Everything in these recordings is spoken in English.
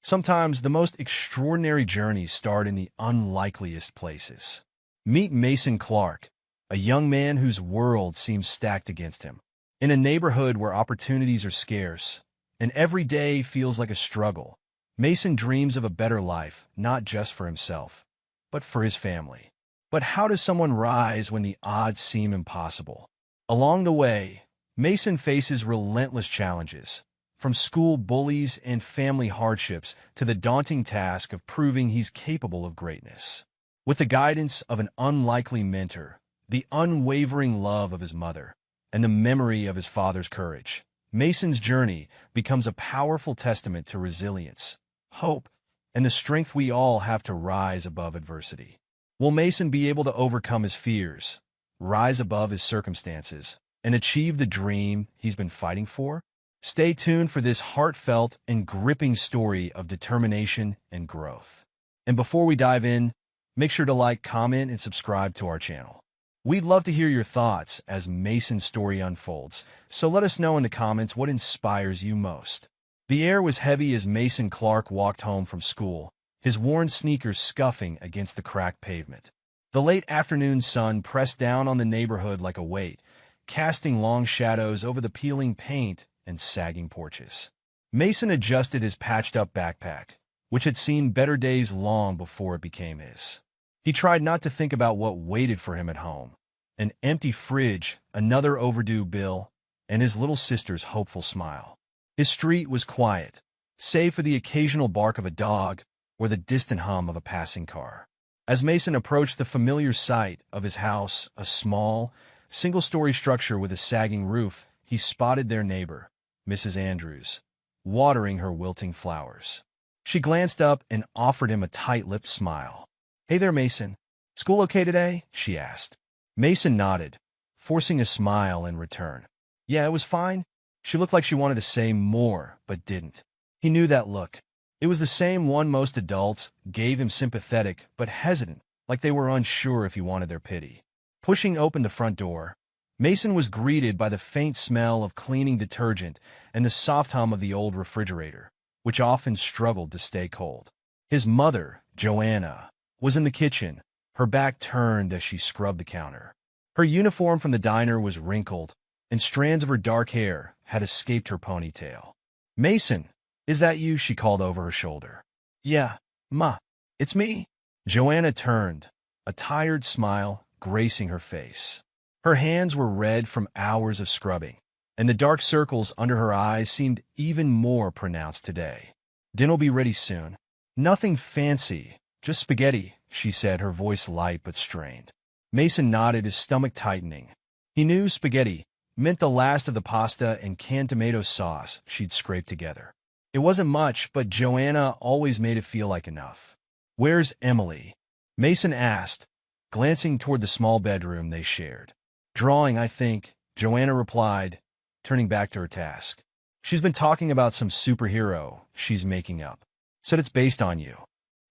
Sometimes the most extraordinary journeys start in the unlikeliest places. Meet Mason Clark, a young man whose world seems stacked against him. In a neighborhood where opportunities are scarce, and every day feels like a struggle, Mason dreams of a better life, not just for himself, but for his family. But how does someone rise when the odds seem impossible? Along the way, Mason faces relentless challenges, from school bullies and family hardships to the daunting task of proving he's capable of greatness. With the guidance of an unlikely mentor, the unwavering love of his mother, and the memory of his father's courage, Mason's journey becomes a powerful testament to resilience, hope, and the strength we all have to rise above adversity. Will Mason be able to overcome his fears, rise above his circumstances, and achieve the dream he's been fighting for? Stay tuned for this heartfelt and gripping story of determination and growth. And before we dive in, make sure to like, comment, and subscribe to our channel. We'd love to hear your thoughts as Mason's story unfolds, so let us know in the comments what inspires you most. The air was heavy as Mason Clark walked home from school, his worn sneakers scuffing against the cracked pavement. The late afternoon sun pressed down on the neighborhood like a weight, casting long shadows over the peeling paint and sagging porches. Mason adjusted his patched-up backpack, which had seen better days long before it became his. He tried not to think about what waited for him at home: an empty fridge, another overdue bill, and his little sister's hopeful smile. His street was quiet, save for the occasional bark of a dog or the distant hum of a passing car. As Mason approached the familiar sight of his house, a small, single-story structure with a sagging roof, he spotted their neighbor, Mrs. Andrews, watering her wilting flowers. She glanced up and offered him a tight-lipped smile. "Hey there, Mason. School okay today?" she asked. Mason nodded, forcing a smile in return. "Yeah, it was fine." She looked like she wanted to say more, but didn't. He knew that look. It was the same one most adults gave him, sympathetic but hesitant, like they were unsure if he wanted their pity. Pushing open the front door, Mason was greeted by the faint smell of cleaning detergent and the soft hum of the old refrigerator, which often struggled to stay cold. His mother, Joanna, was in the kitchen, her back turned as she scrubbed the counter. Her uniform from the diner was wrinkled, and strands of her dark hair had escaped her ponytail. "Mason, is that you?" she called over her shoulder. "Yeah, Ma, it's me." Joanna turned, a tired smile gracing her face. Her hands were red from hours of scrubbing, and the dark circles under her eyes seemed even more pronounced today. "Dinner'll be ready soon." "Nothing fancy, just spaghetti," she said, her voice light but strained. Mason nodded, his stomach tightening. He knew spaghetti meant the last of the pasta and canned tomato sauce she'd scraped together. It wasn't much, but Joanna always made it feel like enough. "Where's Emily?" Mason asked, glancing toward the small bedroom they shared. "Drawing, I think," Joanna replied, turning back to her task. "She's been talking about some superhero she's making up. Said it's based on you."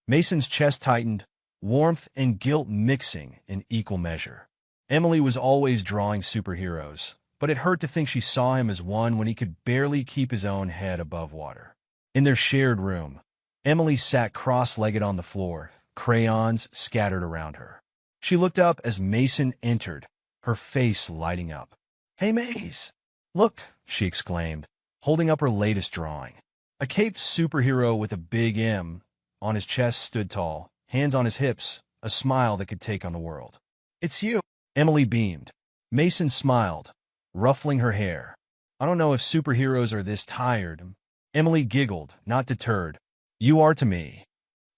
Mason's chest tightened, warmth and guilt mixing in equal measure. Emily was always drawing superheroes, but it hurt to think she saw him as one when he could barely keep his own head above water. In their shared room, Emily sat cross-legged on the floor, crayons scattered around her. She looked up as Mason entered, her face lighting up. "Hey, Maze! Look!" she exclaimed, holding up her latest drawing. A caped superhero with a big M on his chest stood tall, hands on his hips, a smile that could take on the world. "It's you!" Emily beamed. Mason smiled, ruffling her hair. "I don't know if superheroes are this tired." Emily giggled, not deterred. "You are to me."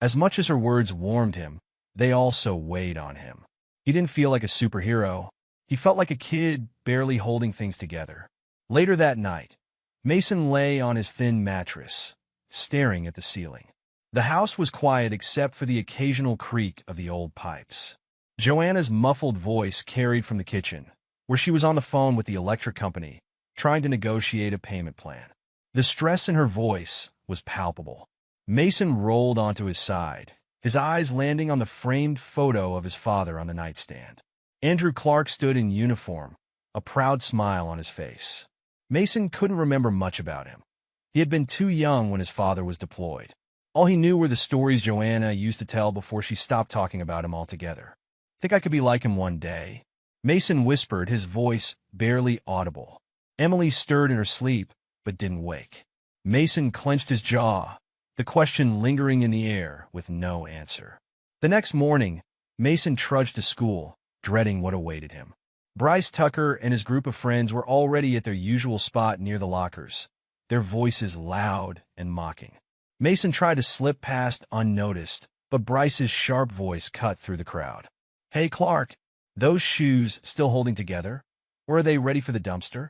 As much as her words warmed him, they also weighed on him. He didn't feel like a superhero. He felt like a kid barely holding things together. Later that night, Mason lay on his thin mattress, staring at the ceiling. The house was quiet except for the occasional creak of the old pipes. Joanna's muffled voice carried from the kitchen, where she was on the phone with the electric company, trying to negotiate a payment plan. The stress in her voice was palpable. Mason rolled onto his side, his eyes landing on the framed photo of his father on the nightstand. Andrew Clark stood in uniform, a proud smile on his face. Mason couldn't remember much about him. He had been too young when his father was deployed. All he knew were the stories Joanna used to tell before she stopped talking about him altogether. Think I could be like him one day? Mason whispered, his voice barely audible. Emily stirred in her sleep, but didn't wake. Mason clenched his jaw, the question lingering in the air with no answer. The next morning, Mason trudged to school, dreading what awaited him. Bryce Tucker and his group of friends were already at their usual spot near the lockers, their voices loud and mocking. Mason tried to slip past unnoticed, but Bryce's sharp voice cut through the crowd. "Hey, Clark, those shoes still holding together? Or are they ready for the dumpster?"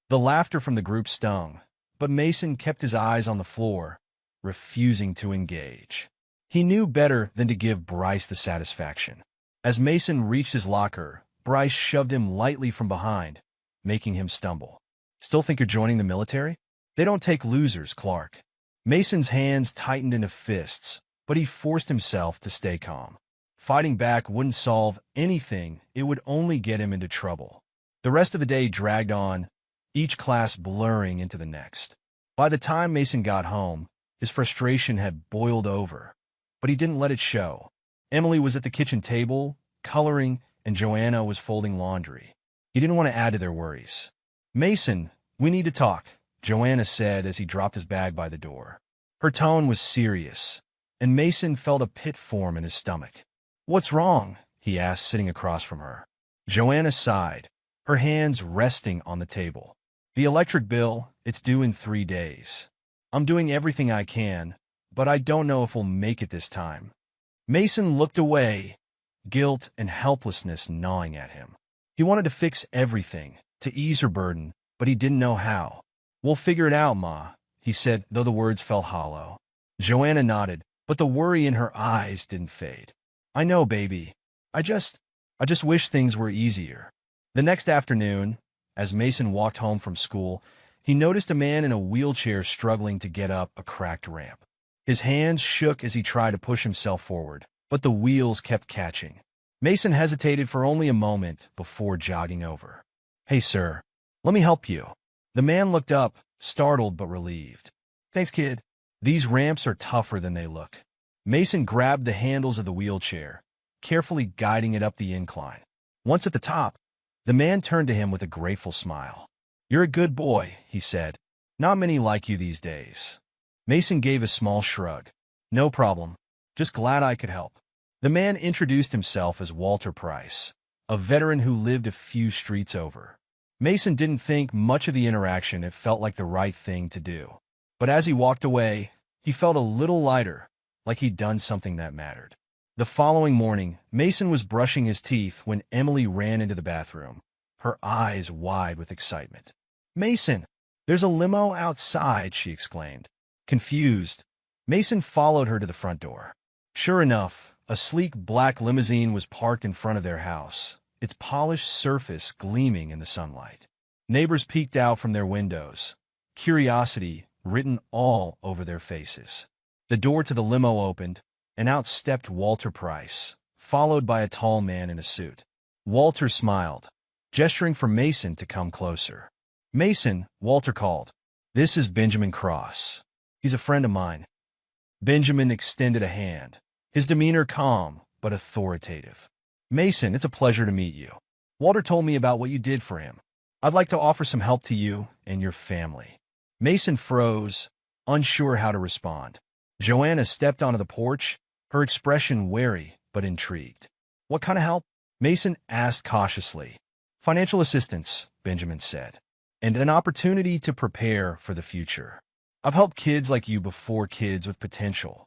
The laughter from the group stung, but Mason kept his eyes on the floor, refusing to engage. He knew better than to give Bryce the satisfaction. As Mason reached his locker, Bryce shoved him lightly from behind, making him stumble. "Still think you're joining the military? They don't take losers, Clark." Mason's hands tightened into fists, but he forced himself to stay calm. Fighting back wouldn't solve anything, it would only get him into trouble. The rest of the day dragged on, each class blurring into the next. By the time Mason got home, his frustration had boiled over, but he didn't let it show. Emily was at the kitchen table, coloring, and Joanna was folding laundry. He didn't want to add to their worries. "Mason, we need to talk," Joanna said as he dropped his bag by the door. Her tone was serious, and Mason felt a pit form in his stomach. "What's wrong?" he asked, sitting across from her. Joanna sighed, her hands resting on the table. "The electric bill, it's due in 3 days. I'm doing everything I can, but I don't know if we'll make it this time." Mason looked away, guilt and helplessness gnawing at him. He wanted to fix everything, to ease her burden, but he didn't know how. "We'll figure it out, Ma," he said, though the words felt hollow. Joanna nodded, but the worry in her eyes didn't fade. "I know, baby. I just wish things were easier." The next afternoon, as Mason walked home from school, he noticed a man in a wheelchair struggling to get up a cracked ramp. His hands shook as he tried to push himself forward, but the wheels kept catching. Mason hesitated for only a moment before jogging over. "Hey, sir, let me help you." The man looked up, startled but relieved. "Thanks, kid. These ramps are tougher than they look." Mason grabbed the handles of the wheelchair, carefully guiding it up the incline. Once at the top, the man turned to him with a grateful smile. "You're a good boy," he said. "Not many like you these days." Mason gave a small shrug. "No problem. Just glad I could help." The man introduced himself as Walter Price, a veteran who lived a few streets over. Mason didn't think much of the interaction. It felt like the right thing to do. But as he walked away, he felt a little lighter, like he'd done something that mattered. The following morning, Mason was brushing his teeth when Emily ran into the bathroom, her eyes wide with excitement. "Mason, there's a limo outside," she exclaimed. Confused, Mason followed her to the front door. Sure enough, a sleek black limousine was parked in front of their house, its polished surface gleaming in the sunlight. Neighbors peeked out from their windows, curiosity written all over their faces. The door to the limo opened, and out stepped Walter Price, followed by a tall man in a suit. Walter smiled, gesturing for Mason to come closer. "Mason," Walter called. "This is Benjamin Cross. He's a friend of mine." Benjamin extended a hand, his demeanor calm but authoritative. "Mason, it's a pleasure to meet you. Walter told me about what you did for him. I'd like to offer some help to you and your family." Mason froze, unsure how to respond. Joanna stepped onto the porch, her expression wary but intrigued. "What kind of help?" Mason asked cautiously. "Financial assistance," Benjamin said, "and an opportunity to prepare for the future. I've helped kids like you before, kids with potential."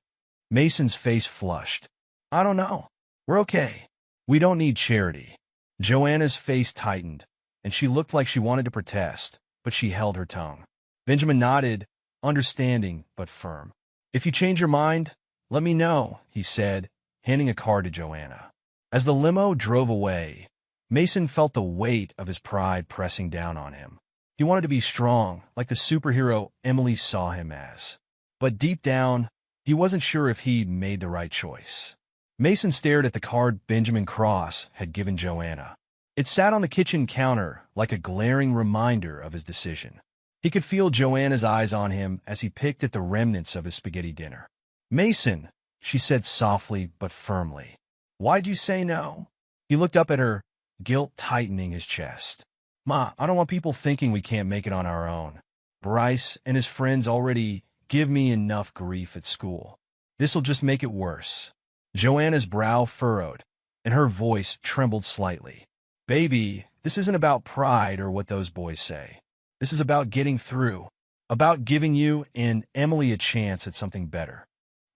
Mason's face flushed. "I don't know. We're okay. We don't need charity." Joanna's face tightened, and she looked like she wanted to protest, but she held her tongue. Benjamin nodded, understanding but firm. "If you change your mind, let me know," he said, handing a card to Joanna. As the limo drove away, Mason felt the weight of his pride pressing down on him. He wanted to be strong, like the superhero Emily saw him as. But deep down, he wasn't sure if he'd made the right choice. Mason stared at the card Benjamin Cross had given Joanna. It sat on the kitchen counter like a glaring reminder of his decision. He could feel Joanna's eyes on him as he picked at the remnants of his spaghetti dinner. Mason, she said softly but firmly. Why'd you say no? He looked up at her, guilt tightening his chest. Ma, I don't want people thinking we can't make it on our own. Bryce and his friends already give me enough grief at school. This'll just make it worse. Joanna's brow furrowed, and her voice trembled slightly. Baby, this isn't about pride or what those boys say. This is about getting through, about giving you and Emily a chance at something better.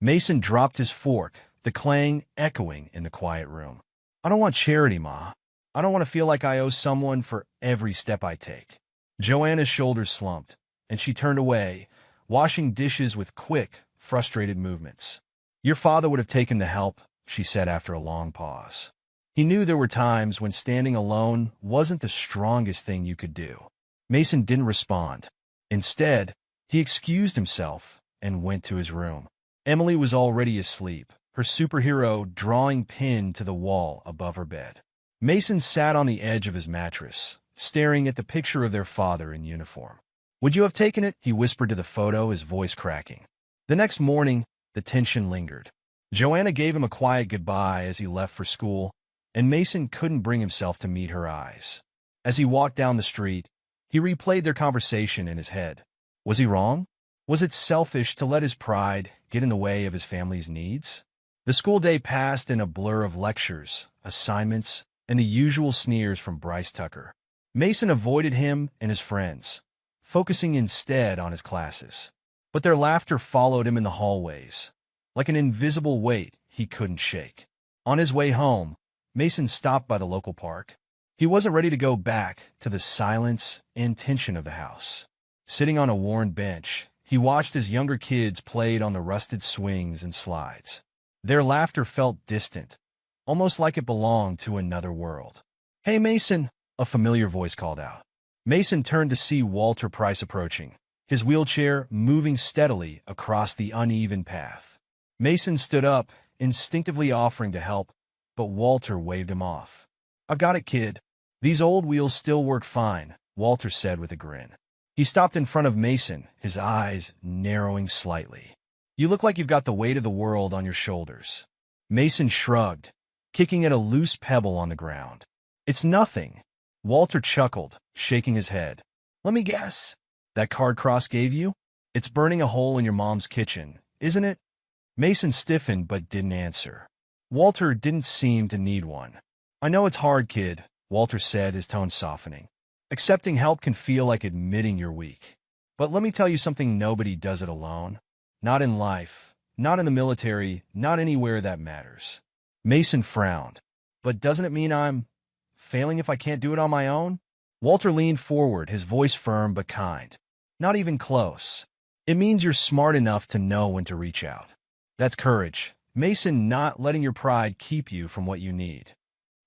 Mason dropped his fork, the clang echoing in the quiet room. I don't want charity, Ma. I don't want to feel like I owe someone for every step I take. Joanna's shoulders slumped, and she turned away, washing dishes with quick, frustrated movements. Your father would have taken the help, she said after a long pause. He knew there were times when standing alone wasn't the strongest thing you could do. Mason didn't respond. Instead, he excused himself and went to his room. Emily was already asleep, her superhero drawing pinned to the wall above her bed. Mason sat on the edge of his mattress, staring at the picture of their father in uniform. Would you have taken it? He whispered to the photo, his voice cracking. The next morning, the tension lingered. Joanna gave him a quiet goodbye as he left for school, and Mason couldn't bring himself to meet her eyes. As he walked down the street, he replayed their conversation in his head. Was he wrong? Was it selfish to let his pride get in the way of his family's needs? The school day passed in a blur of lectures, assignments, and the usual sneers from Bryce Tucker. Mason avoided him and his friends, focusing instead on his classes. But their laughter followed him in the hallways, like an invisible weight he couldn't shake. On his way home, Mason stopped by the local park. He wasn't ready to go back to the silence and tension of the house. Sitting on a worn bench, he watched as younger kids played on the rusted swings and slides. Their laughter felt distant, almost like it belonged to another world. Hey, Mason, a familiar voice called out. Mason turned to see Walter Price approaching, his wheelchair moving steadily across the uneven path. Mason stood up, instinctively offering to help, but Walter waved him off. I've got it, kid. These old wheels still work fine, Walter said with a grin. He stopped in front of Mason, his eyes narrowing slightly. You look like you've got the weight of the world on your shoulders. Mason shrugged, kicking at a loose pebble on the ground. It's nothing. Walter chuckled, shaking his head. Let me guess. That card Cross gave you? It's burning a hole in your mom's kitchen, isn't it? Mason stiffened but didn't answer. Walter didn't seem to need one. I know it's hard, kid, Walter said, his tone softening. Accepting help can feel like admitting you're weak. But let me tell you something, nobody does it alone. Not in life, not in the military, not anywhere that matters. Mason frowned. But doesn't it mean I'm failing if I can't do it on my own? Walter leaned forward, his voice firm but kind. Not even close. It means you're smart enough to know when to reach out. That's courage. Mason, not letting your pride keep you from what you need.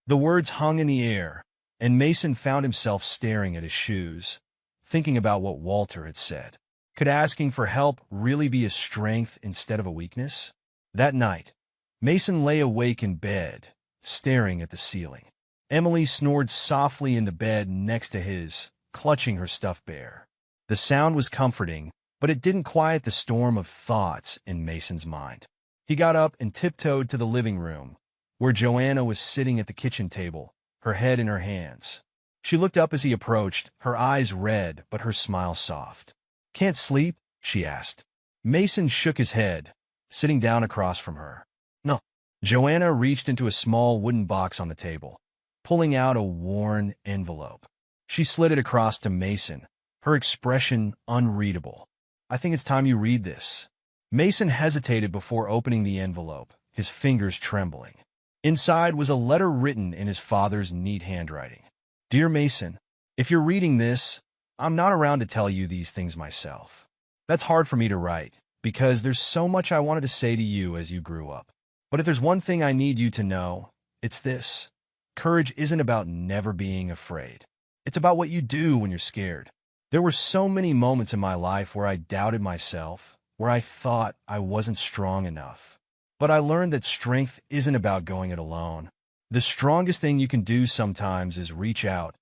The words hung in the air, and Mason found himself staring at his shoes, thinking about what Walter had said. Could asking for help really be a strength instead of a weakness? That night, Mason lay awake in bed, staring at the ceiling. Emily snored softly in the bed next to his, clutching her stuffed bear. The sound was comforting, but it didn't quiet the storm of thoughts in Mason's mind. He got up and tiptoed to the living room, where Joanna was sitting at the kitchen table, her head in her hands. She looked up as he approached, her eyes red but her smile soft. Can't sleep? She asked. Mason shook his head, sitting down across from her. No. Joanna reached into a small wooden box on the table, pulling out a worn envelope. She slid it across to Mason, her expression unreadable. I think it's time you read this. Mason hesitated before opening the envelope, his fingers trembling. Inside was a letter written in his father's neat handwriting. Dear Mason, if you're reading this, I'm not around to tell you these things myself. That's hard for me to write, because there's so much I wanted to say to you as you grew up. But if there's one thing I need you to know, it's this. Courage isn't about never being afraid. It's about what you do when you're scared. There were so many moments in my life where I doubted myself, where I thought I wasn't strong enough. But I learned that strength isn't about going it alone. The strongest thing you can do sometimes is reach out,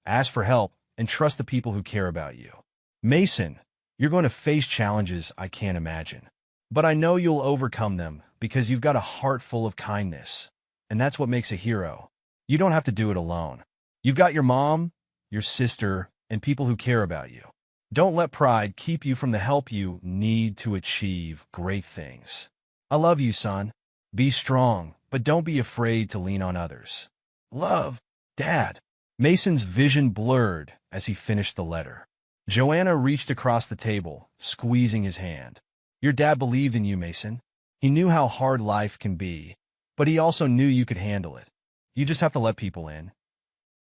ask for help, and trust the people who care about you. Mason, you're going to face challenges I can't imagine. But I know you'll overcome them because you've got a heart full of kindness. And that's what makes a hero. You don't have to do it alone. You've got your mom, your sister, and people who care about you. Don't let pride keep you from the help you need to achieve great things. I love you, son. Be strong, but don't be afraid to lean on others. Love, Dad. Mason's vision blurred as he finished the letter. Joanna reached across the table, squeezing his hand. Your dad believed in you, Mason. He knew how hard life can be, but he also knew you could handle it. You just have to let people in.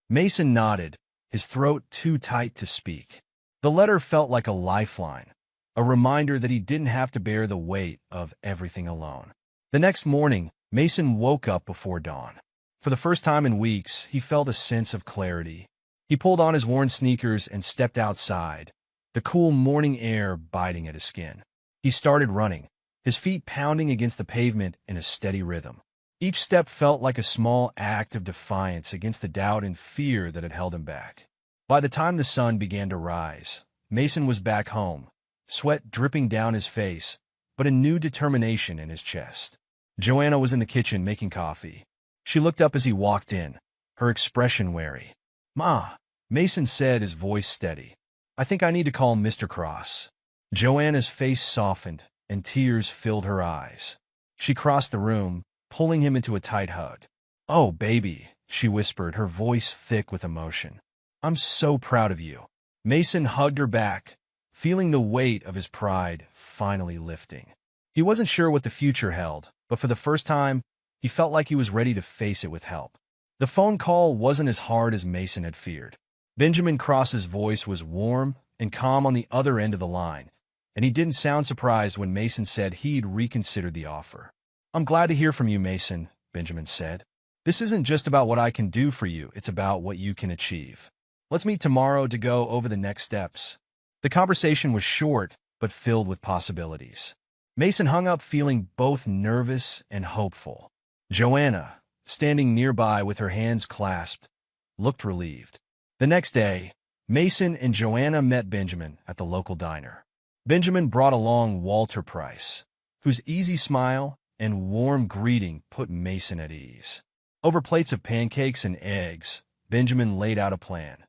Mason nodded, his throat too tight to speak. The letter felt like a lifeline, a reminder that he didn't have to bear the weight of everything alone. The next morning, Mason woke up before dawn. For the first time in weeks, he felt a sense of clarity. He pulled on his worn sneakers and stepped outside, the cool morning air biting at his skin. He started running, his feet pounding against the pavement in a steady rhythm. Each step felt like a small act of defiance against the doubt and fear that had held him back. By the time the sun began to rise, Mason was back home, sweat dripping down his face, but a new determination in his chest. Joanna was in the kitchen making coffee. She looked up as he walked in, her expression wary. "Ma," Mason said, his voice steady. "I think I need to call Mr. Cross." Joanna's face softened, and tears filled her eyes. She crossed the room, pulling him into a tight hug. "Oh, baby," she whispered, her voice thick with emotion. "I'm so proud of you." Mason hugged her back, feeling the weight of his pride finally lifting. He wasn't sure what the future held, but for the first time, he felt like he was ready to face it with help. The phone call wasn't as hard as Mason had feared. Benjamin Cross's voice was warm and calm on the other end of the line, and he didn't sound surprised when Mason said he'd reconsidered the offer. "I'm glad to hear from you, Mason," Benjamin said. "This isn't just about what I can do for you, it's about what you can achieve. Let's meet tomorrow to go over the next steps." The conversation was short, but filled with possibilities. Mason hung up feeling both nervous and hopeful. Joanna, standing nearby with her hands clasped, looked relieved. The next day, Mason and Joanna met Benjamin at the local diner. Benjamin brought along Walter Price, whose easy smile and warm greeting put Mason at ease. Over plates of pancakes and eggs, Benjamin laid out a plan.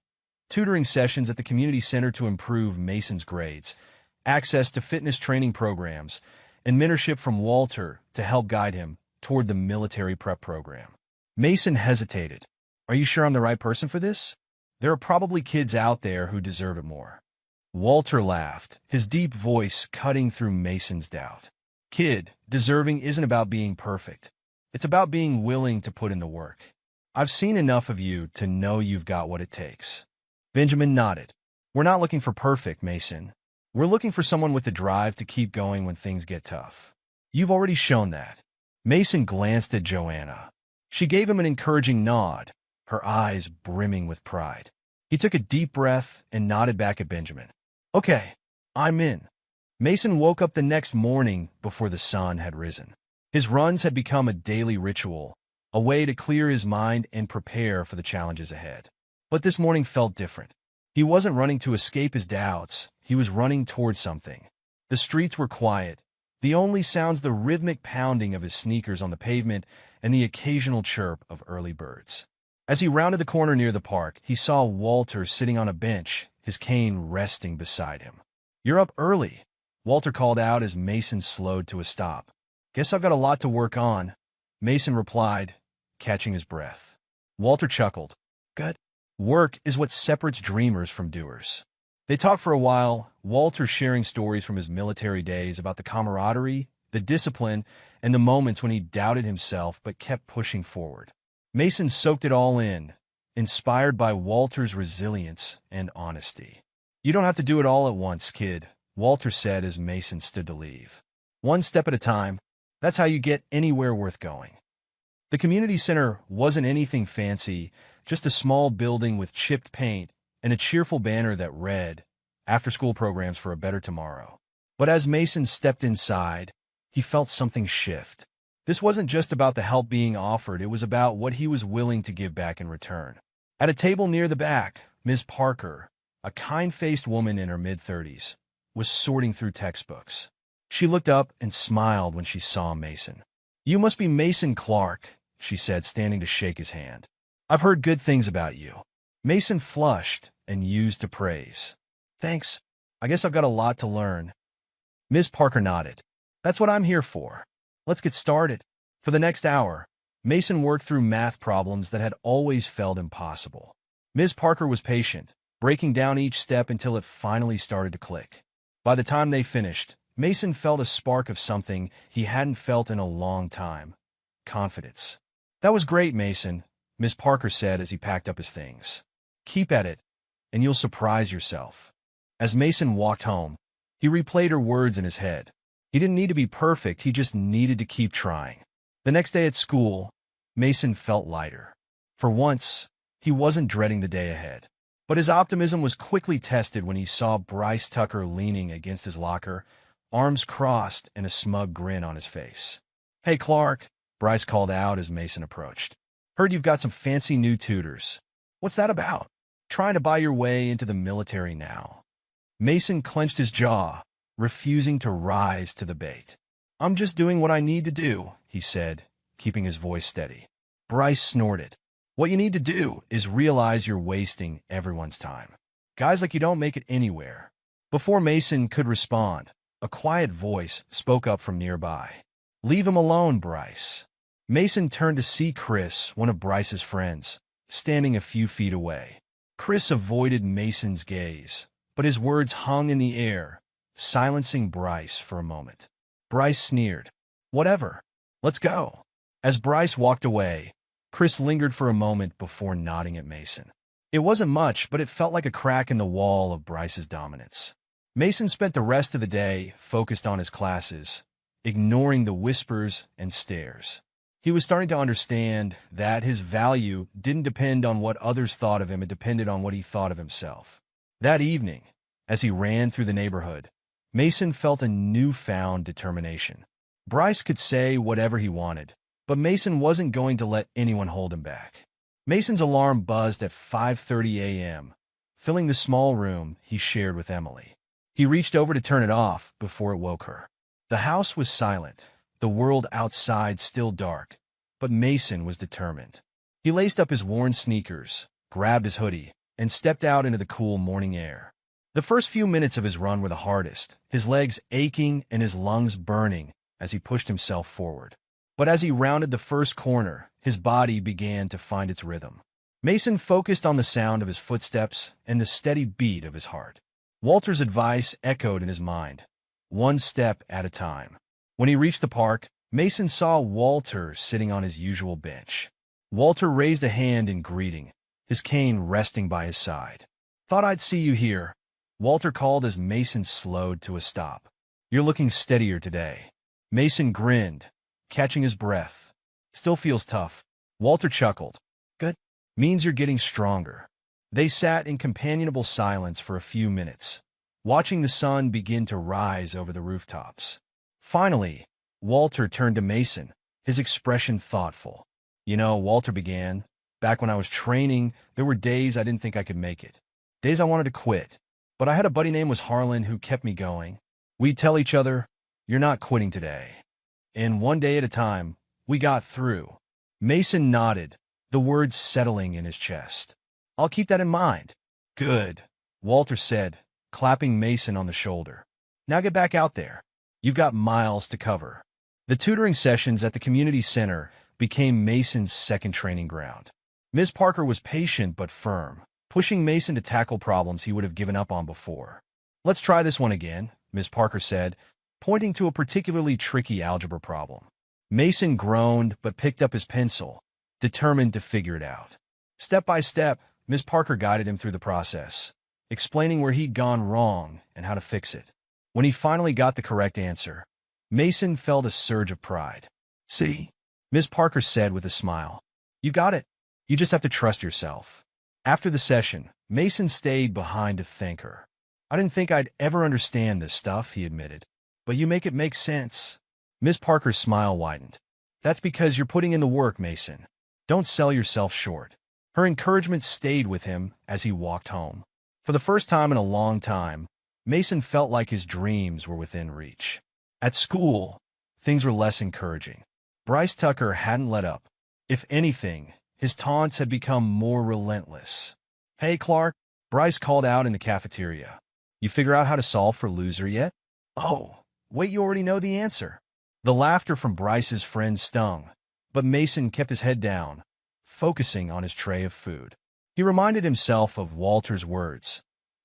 Tutoring sessions at the community center to improve Mason's grades, access to fitness training programs, and mentorship from Walter to help guide him toward the military prep program. Mason hesitated. "Are you sure I'm the right person for this? There are probably kids out there who deserve it more." Walter laughed, his deep voice cutting through Mason's doubt. "Kid, deserving isn't about being perfect. It's about being willing to put in the work. I've seen enough of you to know you've got what it takes." Benjamin nodded. "We're not looking for perfect, Mason. We're looking for someone with the drive to keep going when things get tough. You've already shown that." Mason glanced at Joanna. She gave him an encouraging nod, her eyes brimming with pride. He took a deep breath and nodded back at Benjamin. "Okay, I'm in." Mason woke up the next morning before the sun had risen. His runs had become a daily ritual, a way to clear his mind and prepare for the challenges ahead. But this morning felt different. He wasn't running to escape his doubts, he was running toward something. The streets were quiet, the only sounds the rhythmic pounding of his sneakers on the pavement and the occasional chirp of early birds. As he rounded the corner near the park, he saw Walter sitting on a bench, his cane resting beside him. "You're up early," Walter called out as Mason slowed to a stop. "Guess I've got a lot to work on," Mason replied, catching his breath. Walter chuckled. "Good. Work is what separates dreamers from doers." They talked for a while, Walter sharing stories from his military days about the camaraderie, the discipline, and the moments when he doubted himself but kept pushing forward. Mason soaked it all in, inspired by Walter's resilience and honesty. "You don't have to do it all at once, kid," Walter said as Mason stood to leave. "One step at a time, that's how you get anywhere worth going." The community center wasn't anything fancy, just a small building with chipped paint and a cheerful banner that read, "After-school programs for a better tomorrow." But as Mason stepped inside, he felt something shift. This wasn't just about the help being offered, it was about what he was willing to give back in return. At a table near the back, Ms. Parker, a kind-faced woman in her mid-30s, was sorting through textbooks. She looked up and smiled when she saw Mason. "You must be Mason Clark," she said, standing to shake his hand. "I've heard good things about you." Mason flushed and used to praise. "Thanks. I guess I've got a lot to learn." Ms. Parker nodded. "That's what I'm here for. Let's get started." For the next hour, Mason worked through math problems that had always felt impossible. Ms. Parker was patient, breaking down each step until it finally started to click. By the time they finished, Mason felt a spark of something he hadn't felt in a long time: confidence. "That was great, Mason," Ms. Parker said as he packed up his things. "Keep at it, and you'll surprise yourself." As Mason walked home, he replayed her words in his head. He didn't need to be perfect, he just needed to keep trying. The next day at school, Mason felt lighter. For once, he wasn't dreading the day ahead. But his optimism was quickly tested when he saw Bryce Tucker leaning against his locker, arms crossed and a smug grin on his face. "Hey, Clark," Bryce called out as Mason approached. "Heard you've got some fancy new tutors. What's that about? Trying to buy your way into the military now?" Mason clenched his jaw, refusing to rise to the bait. "I'm just doing what I need to do," he said, keeping his voice steady. Bryce snorted. "What you need to do is realize you're wasting everyone's time. Guys like you don't make it anywhere." Before Mason could respond, a quiet voice spoke up from nearby. "Leave him alone, Bryce." Mason turned to see Chris, one of Bryce's friends, standing a few feet away. Chris avoided Mason's gaze, but his words hung in the air, silencing Bryce for a moment. Bryce sneered. "Whatever. Let's go." As Bryce walked away, Chris lingered for a moment before nodding at Mason. It wasn't much, but it felt like a crack in the wall of Bryce's dominance. Mason spent the rest of the day focused on his classes, ignoring the whispers and stares. He was starting to understand that his value didn't depend on what others thought of him, it depended on what he thought of himself. That evening, as he ran through the neighborhood, Mason felt a newfound determination. Bryce could say whatever he wanted, but Mason wasn't going to let anyone hold him back. Mason's alarm buzzed at 5:30 a.m., filling the small room he shared with Emily. He reached over to turn it off before it woke her. The house was silent, the world outside still dark, but Mason was determined. He laced up his worn sneakers, grabbed his hoodie, and stepped out into the cool morning air. The first few minutes of his run were the hardest, his legs aching and his lungs burning as he pushed himself forward. But as he rounded the first corner, his body began to find its rhythm. Mason focused on the sound of his footsteps and the steady beat of his heart. Walter's advice echoed in his mind, one step at a time. When he reached the park, Mason saw Walter sitting on his usual bench. Walter raised a hand in greeting, his cane resting by his side. "Thought I'd see you here," Walter called as Mason slowed to a stop. "You're looking steadier today." Mason grinned, catching his breath. "Still feels tough." Walter chuckled. "Good. Means you're getting stronger." They sat in companionable silence for a few minutes, watching the sun begin to rise over the rooftops. Finally, Walter turned to Mason, his expression thoughtful. "You know," Walter began, "back when I was training, there were days I didn't think I could make it. Days I wanted to quit. But I had a buddy named Harlan who kept me going. We'd tell each other, 'You're not quitting today.' And one day at a time, we got through." Mason nodded, the words settling in his chest. "I'll keep that in mind." "Good," Walter said, clapping Mason on the shoulder. "Now get back out there. You've got miles to cover." The tutoring sessions at the community center became Mason's second training ground. Ms. Parker was patient but firm, pushing Mason to tackle problems he would have given up on before. "Let's try this one again," Ms. Parker said, pointing to a particularly tricky algebra problem. Mason groaned but picked up his pencil, determined to figure it out. Step by step, Ms. Parker guided him through the process, explaining where he'd gone wrong and how to fix it. When he finally got the correct answer, Mason felt a surge of pride. "See?" Ms. Parker said with a smile. "You got it. You just have to trust yourself." After the session, Mason stayed behind to thank her. "I didn't think I'd ever understand this stuff," he admitted. "But you make it make sense." Ms. Parker's smile widened. "That's because you're putting in the work, Mason. Don't sell yourself short." Her encouragement stayed with him as he walked home. For the first time in a long time, Mason felt like his dreams were within reach. At school, things were less encouraging. Bryce Tucker hadn't let up. If anything, his taunts had become more relentless. "Hey, Clark," Bryce called out in the cafeteria. "You figure out how to solve for loser yet?" "Oh, wait, you already know the answer." The laughter from Bryce's friend stung, but Mason kept his head down, focusing on his tray of food. He reminded himself of Walter's words,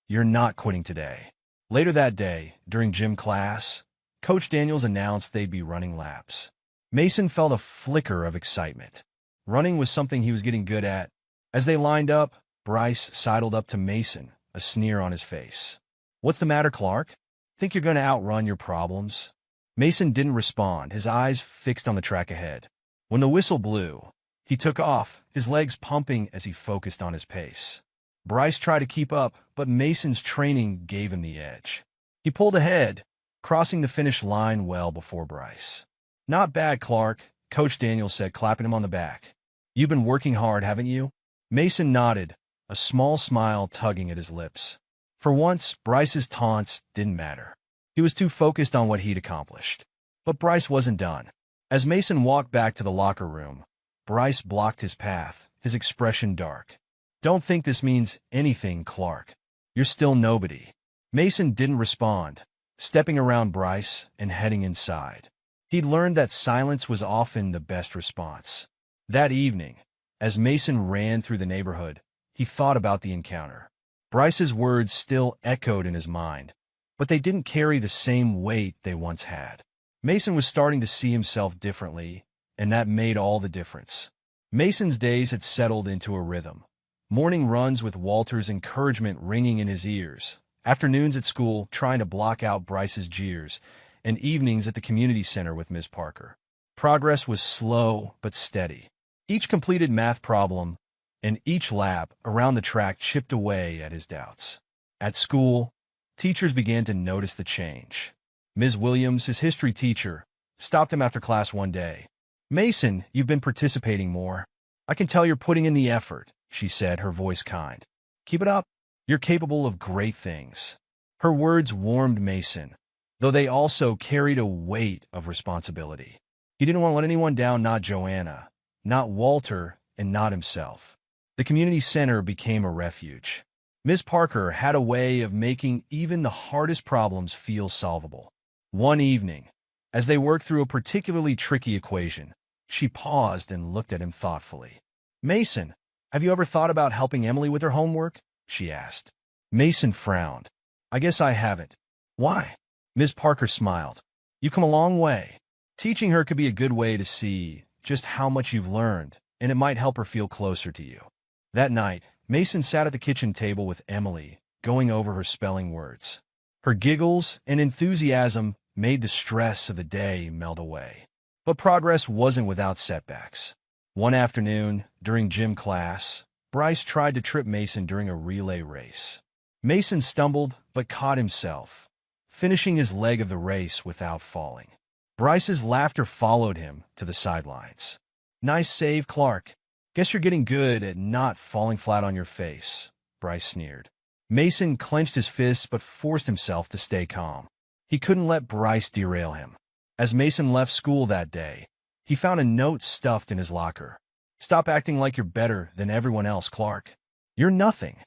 "You're not quitting today." Later that day, during gym class, Coach Daniels announced they'd be running laps. Mason felt a flicker of excitement. Running was something he was getting good at. As they lined up, Bryce sidled up to Mason, a sneer on his face. "What's the matter, Clark? Think you're going to outrun your problems?" Mason didn't respond, his eyes fixed on the track ahead. When the whistle blew, he took off, his legs pumping as he focused on his pace. Bryce tried to keep up, but Mason's training gave him the edge. He pulled ahead, crossing the finish line well before Bryce. "Not bad, Clark," Coach Daniels said, clapping him on the back. "You've been working hard, haven't you?" Mason nodded, a small smile tugging at his lips. For once, Bryce's taunts didn't matter. He was too focused on what he'd accomplished. But Bryce wasn't done. As Mason walked back to the locker room, Bryce blocked his path, his expression dark. "Don't think this means anything, Clark. You're still nobody." Mason didn't respond, stepping around Bryce and heading inside. He'd learned that silence was often the best response. That evening, as Mason ran through the neighborhood, he thought about the encounter. Bryce's words still echoed in his mind, but they didn't carry the same weight they once had. Mason was starting to see himself differently, and that made all the difference. Mason's days had settled into a rhythm. Morning runs with Walter's encouragement ringing in his ears, afternoons at school trying to block out Bryce's jeers, and evenings at the community center with Ms. Parker. Progress was slow but steady. Each completed math problem and each lap around the track chipped away at his doubts. At school, teachers began to notice the change. Ms. Williams, his history teacher, stopped him after class one day. "Mason, you've been participating more. I can tell you're putting in the effort," she said, her voice kind. "Keep it up. You're capable of great things." Her words warmed Mason, though they also carried a weight of responsibility. He didn't want to let anyone down, not Joanna, not Walter, and not himself. The community center became a refuge. Ms. Parker had a way of making even the hardest problems feel solvable. One evening, as they worked through a particularly tricky equation, she paused and looked at him thoughtfully. "Mason, have you ever thought about helping Emily with her homework?" she asked. Mason frowned. "I guess I haven't." "Why?" Ms. Parker smiled. "You've come a long way. Teaching her could be a good way to see just how much you've learned, and it might help her feel closer to you." That night, Mason sat at the kitchen table with Emily, going over her spelling words. Her giggles and enthusiasm made the stress of the day melt away. But progress wasn't without setbacks. One afternoon, during gym class, Bryce tried to trip Mason during a relay race. Mason stumbled but caught himself, finishing his leg of the race without falling. Bryce's laughter followed him to the sidelines. "Nice save, Clark. Guess you're getting good at not falling flat on your face," Bryce sneered. Mason clenched his fists but forced himself to stay calm. He couldn't let Bryce derail him. As Mason left school that day, he found a note stuffed in his locker. "Stop acting like you're better than everyone else, Clark. You're nothing."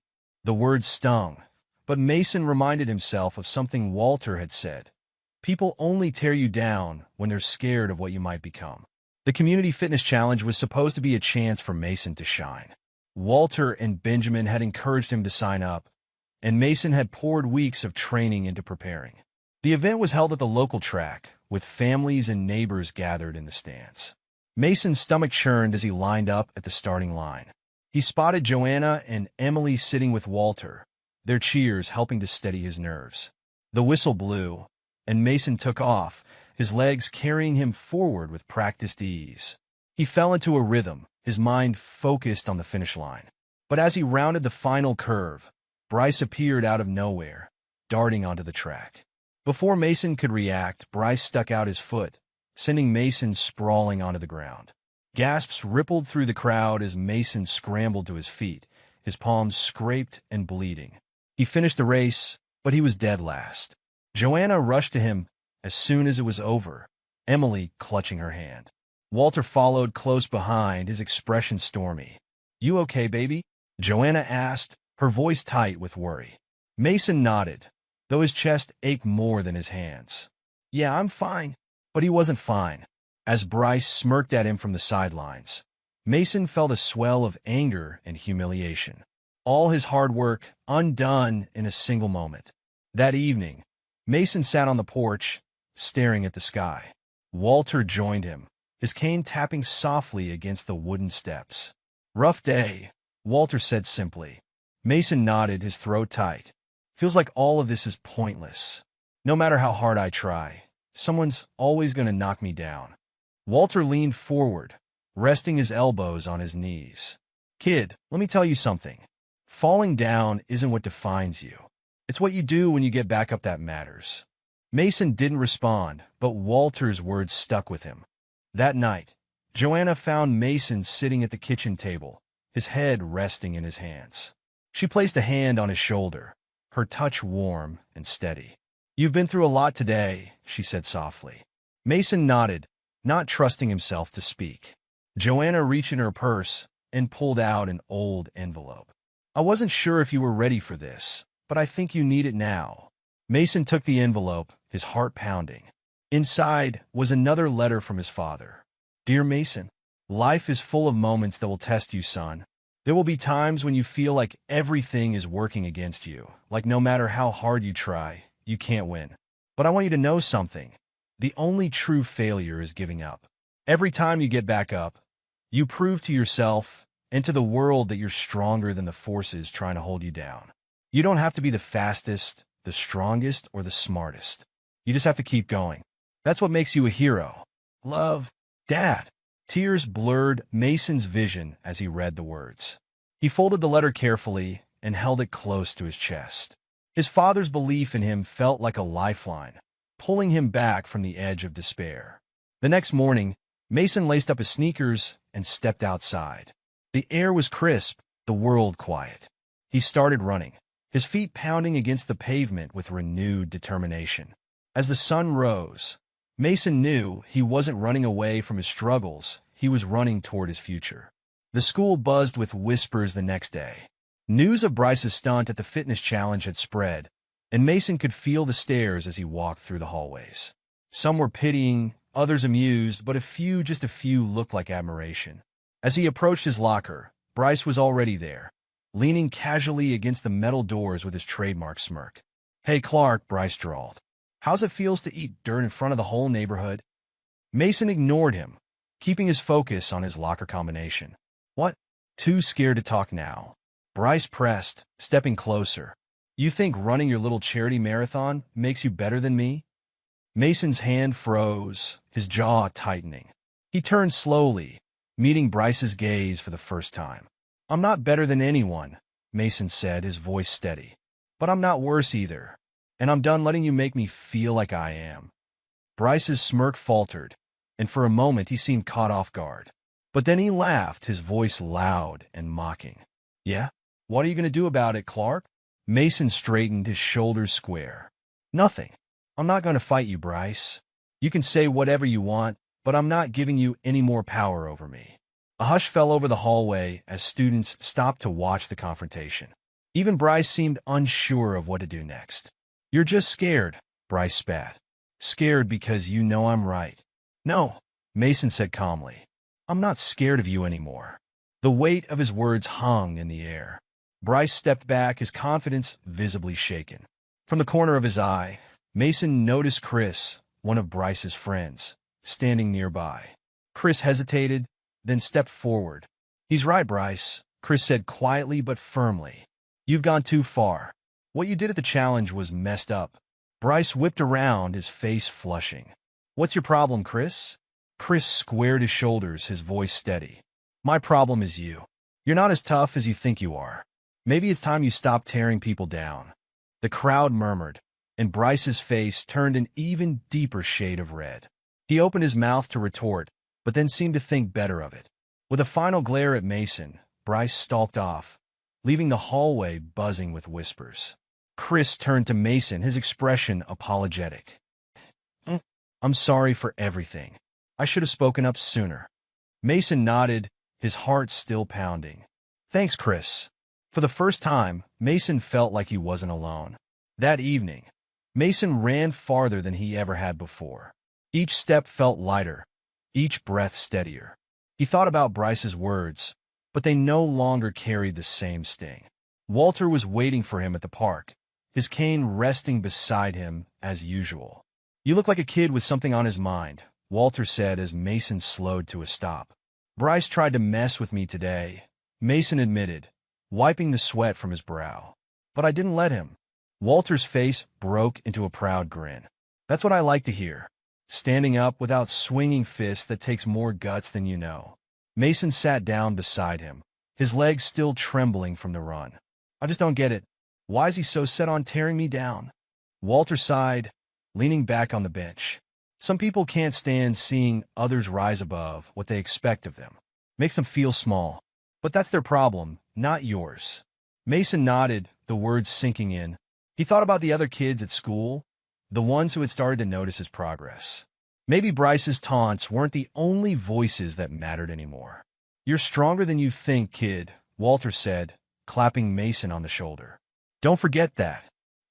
The words stung, but Mason reminded himself of something Walter had said. People only tear you down when they're scared of what you might become. The Community Fitness Challenge was supposed to be a chance for Mason to shine. Walter and Benjamin had encouraged him to sign up, and Mason had poured weeks of training into preparing. The event was held at the local track, with families and neighbors gathered in the stands. Mason's stomach churned as he lined up at the starting line. He spotted Joanna and Emily sitting with Walter, their cheers helping to steady his nerves. The whistle blew, and Mason took off, his legs carrying him forward with practiced ease. He fell into a rhythm, his mind focused on the finish line. But as he rounded the final curve, Bryce appeared out of nowhere, darting onto the track. Before Mason could react, Bryce stuck out his foot, sending Mason sprawling onto the ground. Gasps rippled through the crowd as Mason scrambled to his feet, his palms scraped and bleeding. He finished the race, but he was dead last. Joanna rushed to him, as soon as it was over, Emily clutching her hand. Walter followed close behind, his expression stormy. "You okay, baby?" Joanna asked, her voice tight with worry. Mason nodded, though his chest ached more than his hands. "Yeah, I'm fine." But he wasn't fine. As Bryce smirked at him from the sidelines, Mason felt a swell of anger and humiliation. All his hard work undone in a single moment. That evening, Mason sat on the porch, staring at the sky. Walter joined him, his cane tapping softly against the wooden steps. "Rough day," Walter said simply. Mason nodded, his throat tight. "Feels like all of this is pointless. No matter how hard I try, someone's always going to knock me down." Walter leaned forward, resting his elbows on his knees. "Kid, let me tell you something. Falling down isn't what defines you. It's what you do when you get back up that matters." Mason didn't respond, but Walter's words stuck with him. That night, Joanna found Mason sitting at the kitchen table, his head resting in his hands. She placed a hand on his shoulder, her touch warm and steady. "You've been through a lot today," she said softly. Mason nodded, not trusting himself to speak. Joanna reached in her purse and pulled out an old envelope. "I wasn't sure if you were ready for this, but I think you need it now." Mason took the envelope, his heart pounding. Inside was another letter from his father. "Dear Mason, life is full of moments that will test you, son. There will be times when you feel like everything is working against you, like no matter how hard you try, you can't win. But I want you to know something. The only true failure is giving up. Every time you get back up, you prove to yourself and to the world that you're stronger than the forces trying to hold you down. You don't have to be the fastest, the strongest, or the smartest. You just have to keep going. That's what makes you a hero. Love, Dad." Tears blurred Mason's vision as he read the words. He folded the letter carefully and held it close to his chest. His father's belief in him felt like a lifeline, pulling him back from the edge of despair. The next morning, Mason laced up his sneakers and stepped outside. The air was crisp, the world quiet. He started running, his feet pounding against the pavement with renewed determination. As the sun rose, Mason knew he wasn't running away from his struggles, he was running toward his future. The school buzzed with whispers the next day. News of Bryce's stunt at the fitness challenge had spread, and Mason could feel the stares as he walked through the hallways. Some were pitying, others amused, but just a few looked like admiration. As he approached his locker, Bryce was already there, leaning casually against the metal doors with his trademark smirk. "Hey, Clark," Bryce drawled. "How's it feels to eat dirt in front of the whole neighborhood?" Mason ignored him, keeping his focus on his locker combination. "What? Too scared to talk now?" Bryce pressed, stepping closer. "You think running your little charity marathon makes you better than me?" Mason's hand froze, his jaw tightening. He turned slowly, meeting Bryce's gaze for the first time. "I'm not better than anyone," Mason said, his voice steady. "But I'm not worse either. And I'm done letting you make me feel like I am." Bryce's smirk faltered, and for a moment he seemed caught off guard. But then he laughed, his voice loud and mocking. "Yeah? What are you going to do about it, Clark?" Mason straightened, his shoulders square. "Nothing. I'm not going to fight you, Bryce. You can say whatever you want, but I'm not giving you any more power over me." A hush fell over the hallway as students stopped to watch the confrontation. Even Bryce seemed unsure of what to do next. "You're just scared," Bryce spat. "Scared because you know I'm right." "No," Mason said calmly. "I'm not scared of you anymore." The weight of his words hung in the air. Bryce stepped back, his confidence visibly shaken. From the corner of his eye, Mason noticed Chris, one of Bryce's friends, standing nearby. Chris hesitated, then stepped forward. "He's right, Bryce," Chris said quietly but firmly. "You've gone too far. What you did at the challenge was messed up." Bryce whipped around, his face flushing. "What's your problem, Chris?" Chris squared his shoulders, his voice steady. "My problem is you. You're not as tough as you think you are. Maybe it's time you stop tearing people down." The crowd murmured, and Bryce's face turned an even deeper shade of red. He opened his mouth to retort, but then seemed to think better of it. With a final glare at Mason, Bryce stalked off, leaving the hallway buzzing with whispers. Chris turned to Mason, his expression apologetic. I'm sorry for everything. I should have spoken up sooner. Mason nodded, his heart still pounding. Thanks, Chris. For the first time, Mason felt like he wasn't alone. That evening, Mason ran farther than he ever had before. Each step felt lighter, each breath steadier. He thought about Bryce's words, but they no longer carried the same sting. Walter was waiting for him at the park, his cane resting beside him as usual. You look like a kid with something on his mind, Walter said as Mason slowed to a stop. Bryce tried to mess with me today, Mason admitted, wiping the sweat from his brow. But I didn't let him. Walter's face broke into a proud grin. That's what I like to hear. Standing up without swinging fists that takes more guts than you know. Mason sat down beside him, his legs still trembling from the run. I just don't get it. Why is he so set on tearing me down? Walter sighed, leaning back on the bench. Some people can't stand seeing others rise above what they expect of them. Makes them feel small. But that's their problem, not yours. Mason nodded, the words sinking in. He thought about the other kids at school, the ones who had started to notice his progress. Maybe Bryce's taunts weren't the only voices that mattered anymore. You're stronger than you think, kid, Walter said, clapping Mason on the shoulder. Don't forget that.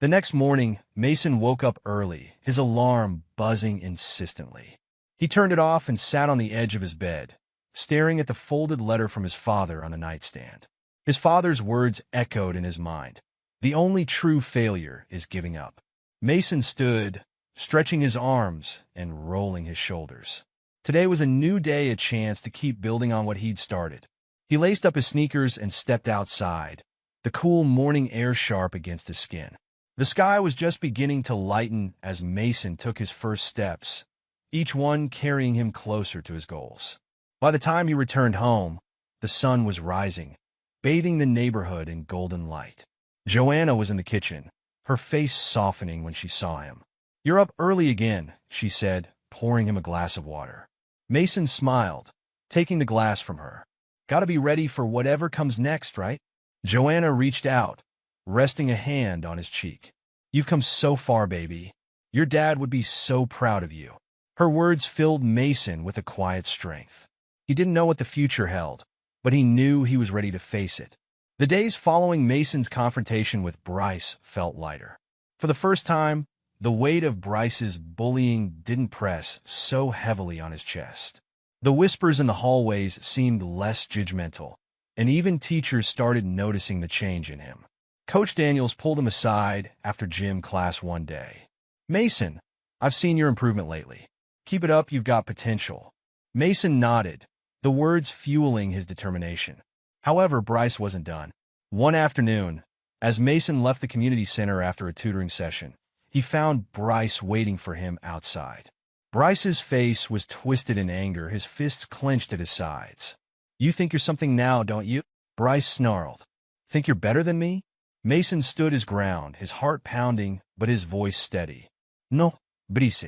The next morning, Mason woke up early, his alarm buzzing insistently. He turned it off and sat on the edge of his bed, staring at the folded letter from his father on the nightstand. His father's words echoed in his mind. The only true failure is giving up. Mason stood, stretching his arms and rolling his shoulders. Today was a new day, a chance to keep building on what he'd started. He laced up his sneakers and stepped outside, the cool morning air sharp against his skin. The sky was just beginning to lighten as Mason took his first steps, each one carrying him closer to his goals. By the time he returned home, the sun was rising, bathing the neighborhood in golden light. Joanna was in the kitchen, her face softening when she saw him. You're up early again, she said, pouring him a glass of water. Mason smiled, taking the glass from her. Gotta be ready for whatever comes next, right? Joanna reached out, resting a hand on his cheek. You've come so far, baby. Your dad would be so proud of you. Her words filled Mason with a quiet strength. He didn't know what the future held, but he knew he was ready to face it. The days following Mason's confrontation with Bryce felt lighter. For the first time, the weight of Bryce's bullying didn't press so heavily on his chest. The whispers in the hallways seemed less judgmental, and even teachers started noticing the change in him. Coach Daniels pulled him aside after gym class one day. Mason, I've seen your improvement lately. Keep it up, you've got potential. Mason nodded, the words fueling his determination. However, Bryce wasn't done. One afternoon, as Mason left the community center after a tutoring session, he found Bryce waiting for him outside. Bryce's face was twisted in anger, his fists clenched at his sides. You think you're something now, don't you? Bryce snarled. Think you're better than me? Mason stood his ground, his heart pounding, but his voice steady. No, Bryce.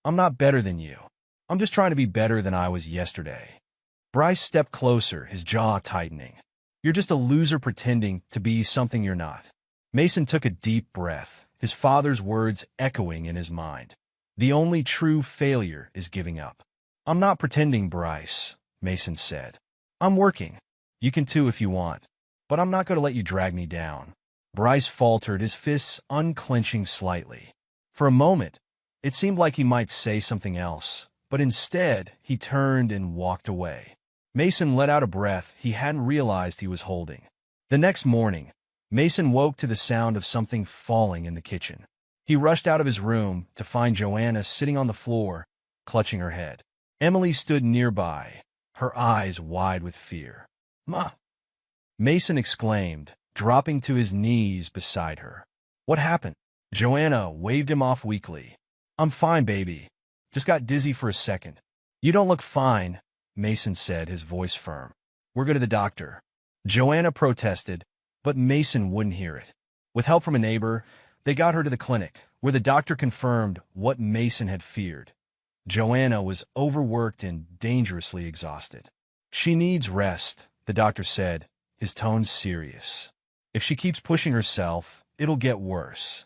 I'm not better than you. I'm just trying to be better than I was yesterday. Bryce stepped closer, his jaw tightening. You're just a loser pretending to be something you're not. Mason took a deep breath, his father's words echoing in his mind. The only true failure is giving up. I'm not pretending, Bryce, Mason said. I'm working. You can too if you want. But I'm not going to let you drag me down. Bryce faltered, his fists unclenching slightly. For a moment, it seemed like he might say something else, but instead he turned and walked away. Mason let out a breath he hadn't realized he was holding. The next morning, Mason woke to the sound of something falling in the kitchen. He rushed out of his room to find Joanna sitting on the floor, clutching her head. Emily stood nearby, her eyes wide with fear. Ma! Mason exclaimed, dropping to his knees beside her. What happened? Joanna waved him off weakly. I'm fine, baby. Just got dizzy for a second. You don't look fine, Mason said, his voice firm. We're going to the doctor. Joanna protested, but Mason wouldn't hear it. With help from a neighbor, they got her to the clinic, where the doctor confirmed what Mason had feared. Joanna was overworked and dangerously exhausted. She needs rest, the doctor said, his tone serious. If she keeps pushing herself, it'll get worse.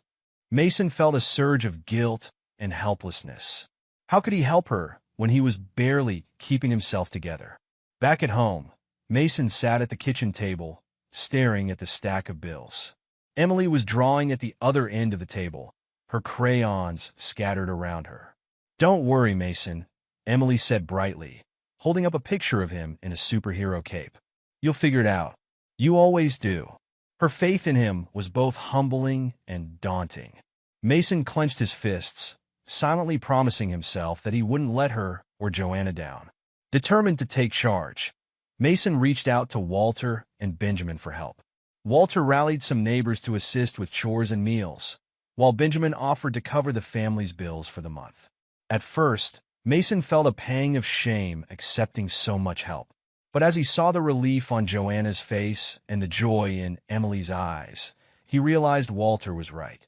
Mason felt a surge of guilt and helplessness. How could he help her when he was barely keeping himself together? Back at home, Mason sat at the kitchen table, staring at the stack of bills. Emily was drawing at the other end of the table, her crayons scattered around her. "Don't worry, Mason," Emily said brightly, holding up a picture of him in a superhero cape. "You'll figure it out. You always do." Her faith in him was both humbling and daunting. Mason clenched his fists, silently promising himself that he wouldn't let her or Joanna down. Determined to take charge, Mason reached out to Walter and Benjamin for help. Walter rallied some neighbors to assist with chores and meals, while Benjamin offered to cover the family's bills for the month. At first, Mason felt a pang of shame accepting so much help. But as he saw the relief on Joanna's face and the joy in Emily's eyes, he realized Walter was right.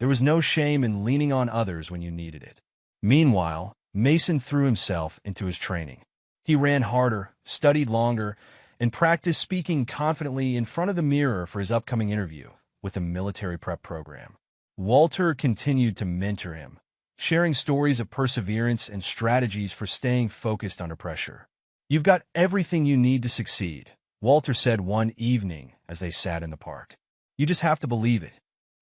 There was no shame in leaning on others when you needed it. Meanwhile, Mason threw himself into his training. He ran harder, studied longer, and practiced speaking confidently in front of the mirror for his upcoming interview with the military prep program. Walter continued to mentor him, sharing stories of perseverance and strategies for staying focused under pressure. "You've got everything you need to succeed," Walter said one evening as they sat in the park. "You just have to believe it."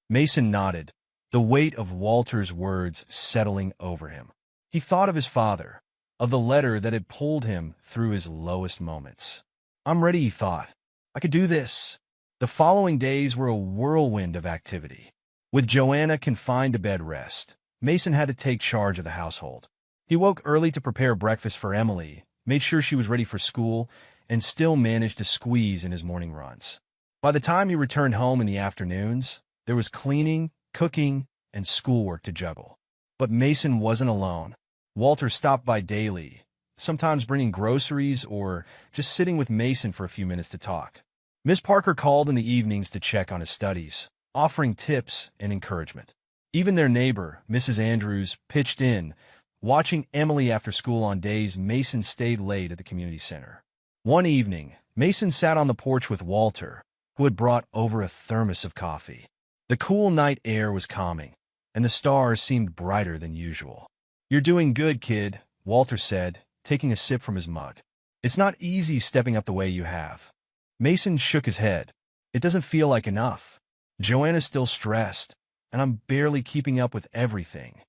Mason nodded, the weight of Walter's words settling over him. He thought of his father, of the letter that had pulled him through his lowest moments. "I'm ready," he thought. "I could do this." The following days were a whirlwind of activity. With Joanna confined to bed rest, Mason had to take charge of the household. He woke early to prepare breakfast for Emily, made sure she was ready for school, and still managed to squeeze in his morning runs. By the time he returned home in the afternoons, there was cleaning, cooking, and schoolwork to juggle. But Mason wasn't alone. Walter stopped by daily, sometimes bringing groceries or just sitting with Mason for a few minutes to talk. Miss Parker called in the evenings to check on his studies, offering tips and encouragement. Even their neighbor, Mrs. Andrews, pitched in, watching Emily after school on days Mason stayed late at the community center. One evening, Mason sat on the porch with Walter, who had brought over a thermos of coffee. The cool night air was calming, and the stars seemed brighter than usual. "You're doing good, kid," Walter said, taking a sip from his mug. "It's not easy stepping up the way you have." Mason shook his head. "It doesn't feel like enough. Joanna's still stressed, and I'm barely keeping up with everything."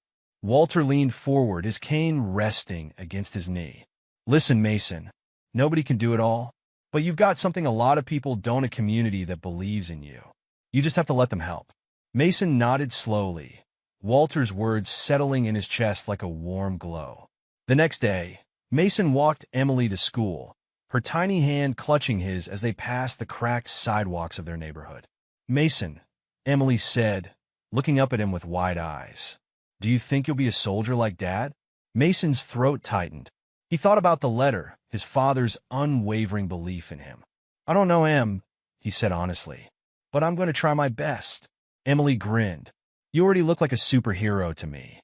Walter leaned forward, his cane resting against his knee. "Listen, Mason, nobody can do it all, but you've got something a lot of people don't, a community that believes in you. You just have to let them help." Mason nodded slowly, Walter's words settling in his chest like a warm glow. The next day, Mason walked Emily to school, her tiny hand clutching his as they passed the cracked sidewalks of their neighborhood. "Mason," Emily said, looking up at him with wide eyes, "do you think you'll be a soldier like Dad?" Mason's throat tightened. He thought about the letter, his father's unwavering belief in him. "I don't know, Em," he said honestly, "but I'm going to try my best." Emily grinned. "You already look like a superhero to me."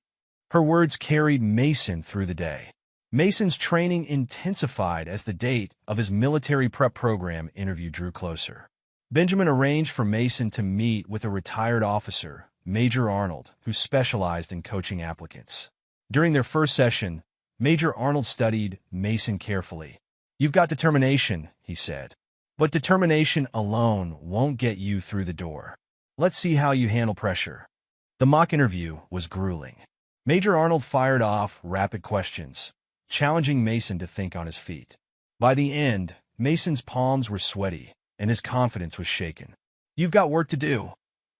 Her words carried Mason through the day. Mason's training intensified as the date of his military prep program interview drew closer. Benjamin arranged for Mason to meet with a retired officer, Major Arnold, who specialized in coaching applicants. During their first session, Major Arnold studied Mason carefully. "You've got determination," he said. "But determination alone won't get you through the door. Let's see how you handle pressure." The mock interview was grueling. Major Arnold fired off rapid questions, challenging Mason to think on his feet. By the end, Mason's palms were sweaty, and his confidence was shaken. "You've got work to do,"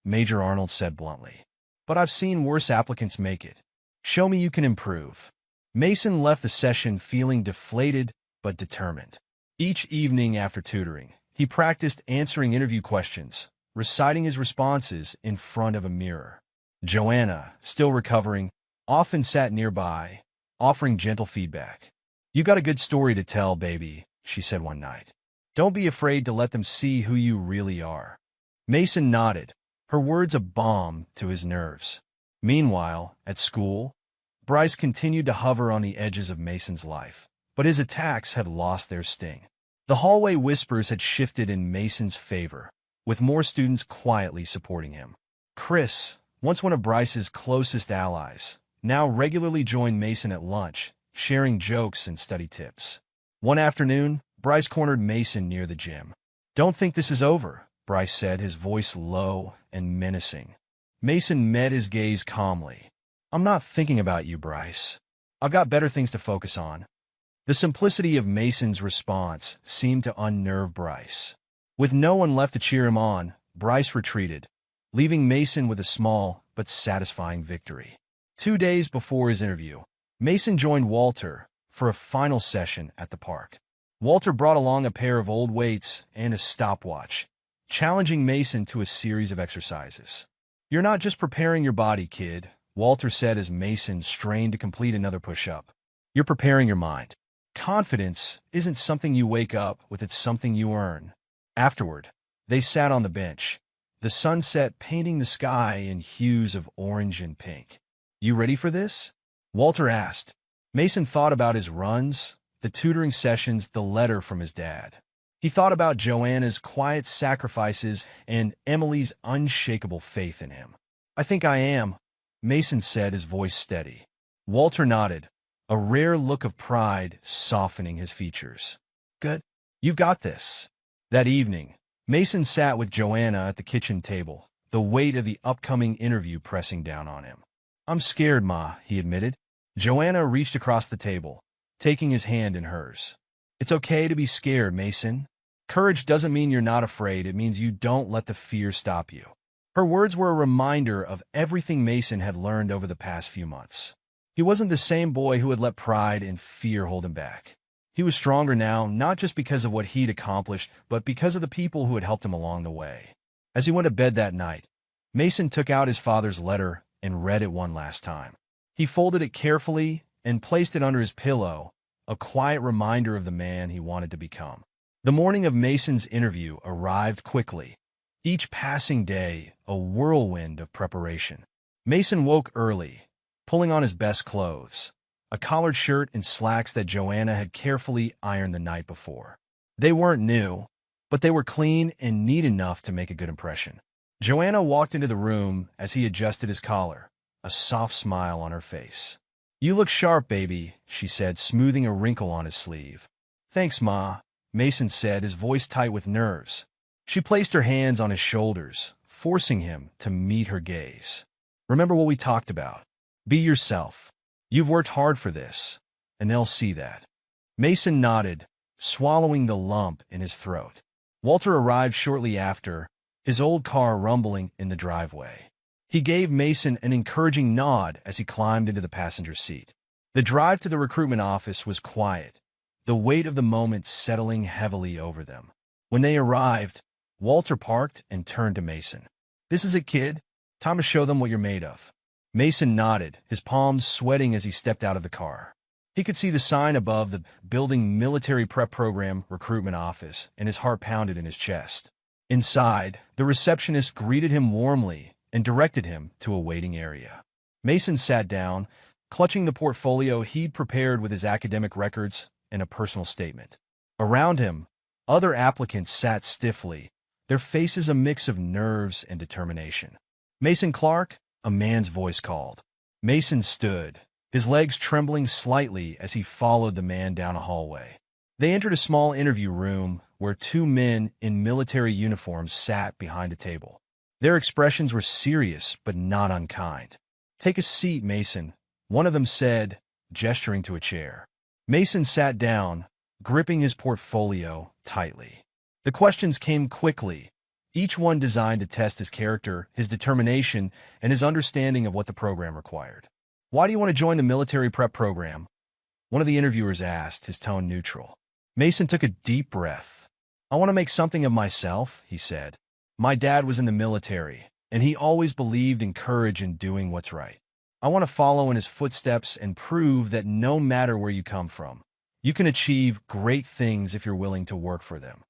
Major Arnold said bluntly. "But I've seen worse applicants make it. Show me you can improve." Mason left the session feeling deflated but determined. Each evening after tutoring, he practiced answering interview questions, reciting his responses in front of a mirror. Joanna, still recovering, often sat nearby, offering gentle feedback. "You got a good story to tell, baby," she said one night. "Don't be afraid to let them see who you really are." Mason nodded, her words a balm to his nerves. Meanwhile, at school, Bryce continued to hover on the edges of Mason's life, but his attacks had lost their sting. The hallway whispers had shifted in Mason's favor, with more students quietly supporting him. Chris, once one of Bryce's closest allies, now regularly joined Mason at lunch, sharing jokes and study tips. One afternoon, Bryce cornered Mason near the gym. "Don't think this is over," Bryce said, his voice low and menacing. Mason met his gaze calmly. "I'm not thinking about you, Bryce. I've got better things to focus on." The simplicity of Mason's response seemed to unnerve Bryce. With no one left to cheer him on, Bryce retreated, leaving Mason with a small but satisfying victory. 2 days before his interview, Mason joined Walter for a final session at the park. Walter brought along a pair of old weights and a stopwatch, challenging Mason to a series of exercises. "You're not just preparing your body, kid," Walter said as Mason strained to complete another push-up. "You're preparing your mind. Confidence isn't something you wake up with, it's something you earn." Afterward, they sat on the bench, the sunset painting the sky in hues of orange and pink. "You ready for this?" Walter asked. Mason thought about his runs, the tutoring sessions, the letter from his dad. He thought about Joanna's quiet sacrifices and Emily's unshakable faith in him. "I think I am," Mason said, his voice steady. Walter nodded, a rare look of pride softening his features. "Good. You've got this." That evening, Mason sat with Joanna at the kitchen table, the weight of the upcoming interview pressing down on him. "I'm scared, Ma," he admitted. Joanna reached across the table, taking his hand in hers. "It's okay to be scared, Mason. Courage doesn't mean you're not afraid, it means you don't let the fear stop you." Her words were a reminder of everything Mason had learned over the past few months. He wasn't the same boy who had let pride and fear hold him back. He was stronger now, not just because of what he'd accomplished, but because of the people who had helped him along the way. As he went to bed that night, Mason took out his father's letter and read it one last time. He folded it carefully and placed it under his pillow, a quiet reminder of the man he wanted to become. The morning of Mason's interview arrived quickly, each passing day a whirlwind of preparation. Mason woke early, pulling on his best clothes, a collared shirt and slacks that Joanna had carefully ironed the night before. They weren't new, but they were clean and neat enough to make a good impression. Joanna walked into the room as he adjusted his collar, a soft smile on her face. "You look sharp, baby," she said, smoothing a wrinkle on his sleeve. "Thanks, Ma," Mason said, his voice tight with nerves. She placed her hands on his shoulders, forcing him to meet her gaze. "Remember what we talked about. Be yourself. You've worked hard for this, and they'll see that." Mason nodded, swallowing the lump in his throat. Walter arrived shortly after, his old car rumbling in the driveway. He gave Mason an encouraging nod as he climbed into the passenger seat. The drive to the recruitment office was quiet, the weight of the moment settling heavily over them. When they arrived, Walter parked and turned to Mason. "This is it, kid. Time to show them what you're made of." Mason nodded, his palms sweating as he stepped out of the car. He could see the sign above the building Military Prep Program Recruitment Office, and his heart pounded in his chest. Inside, the receptionist greeted him warmly and directed him to a waiting area. Mason sat down, clutching the portfolio he'd prepared with his academic records and a personal statement. Around him, other applicants sat stiffly, their faces a mix of nerves and determination. "Mason Clark," a man's voice called. Mason stood, his legs trembling slightly as he followed the man down a hallway. They entered a small interview room where two men in military uniforms sat behind a table. Their expressions were serious but not unkind. "Take a seat, Mason," one of them said, gesturing to a chair. Mason sat down, gripping his portfolio tightly. The questions came quickly, each one designed to test his character, his determination, and his understanding of what the program required. "Why do you want to join the military prep program?" one of the interviewers asked, his tone neutral. Mason took a deep breath. "I want to make something of myself," he said. "My dad was in the military, and he always believed in courage and doing what's right. I want to follow in his footsteps and prove that no matter where you come from, you can achieve great things if you're willing to work for them."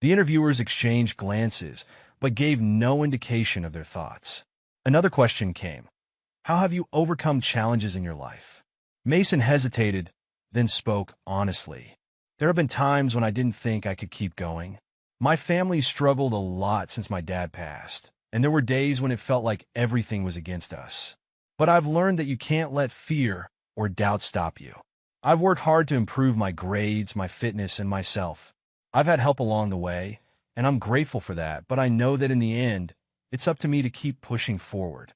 The interviewers exchanged glances, but gave no indication of their thoughts. Another question came. "How have you overcome challenges in your life?" Mason hesitated, then spoke honestly. "There have been times when I didn't think I could keep going. My family struggled a lot since my dad passed, and there were days when it felt like everything was against us. But I've learned that you can't let fear or doubt stop you. I've worked hard to improve my grades, my fitness, and myself. I've had help along the way, and I'm grateful for that, but I know that in the end, it's up to me to keep pushing forward.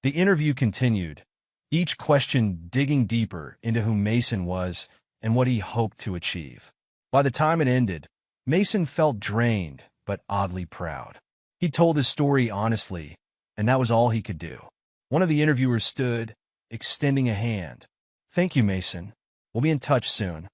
The interview continued, each question digging deeper into who Mason was and what he hoped to achieve. By the time it ended, Mason felt drained but oddly proud. He told his story honestly, and that was all he could do. One of the interviewers stood, extending a hand. "Thank you, Mason. We'll be in touch soon."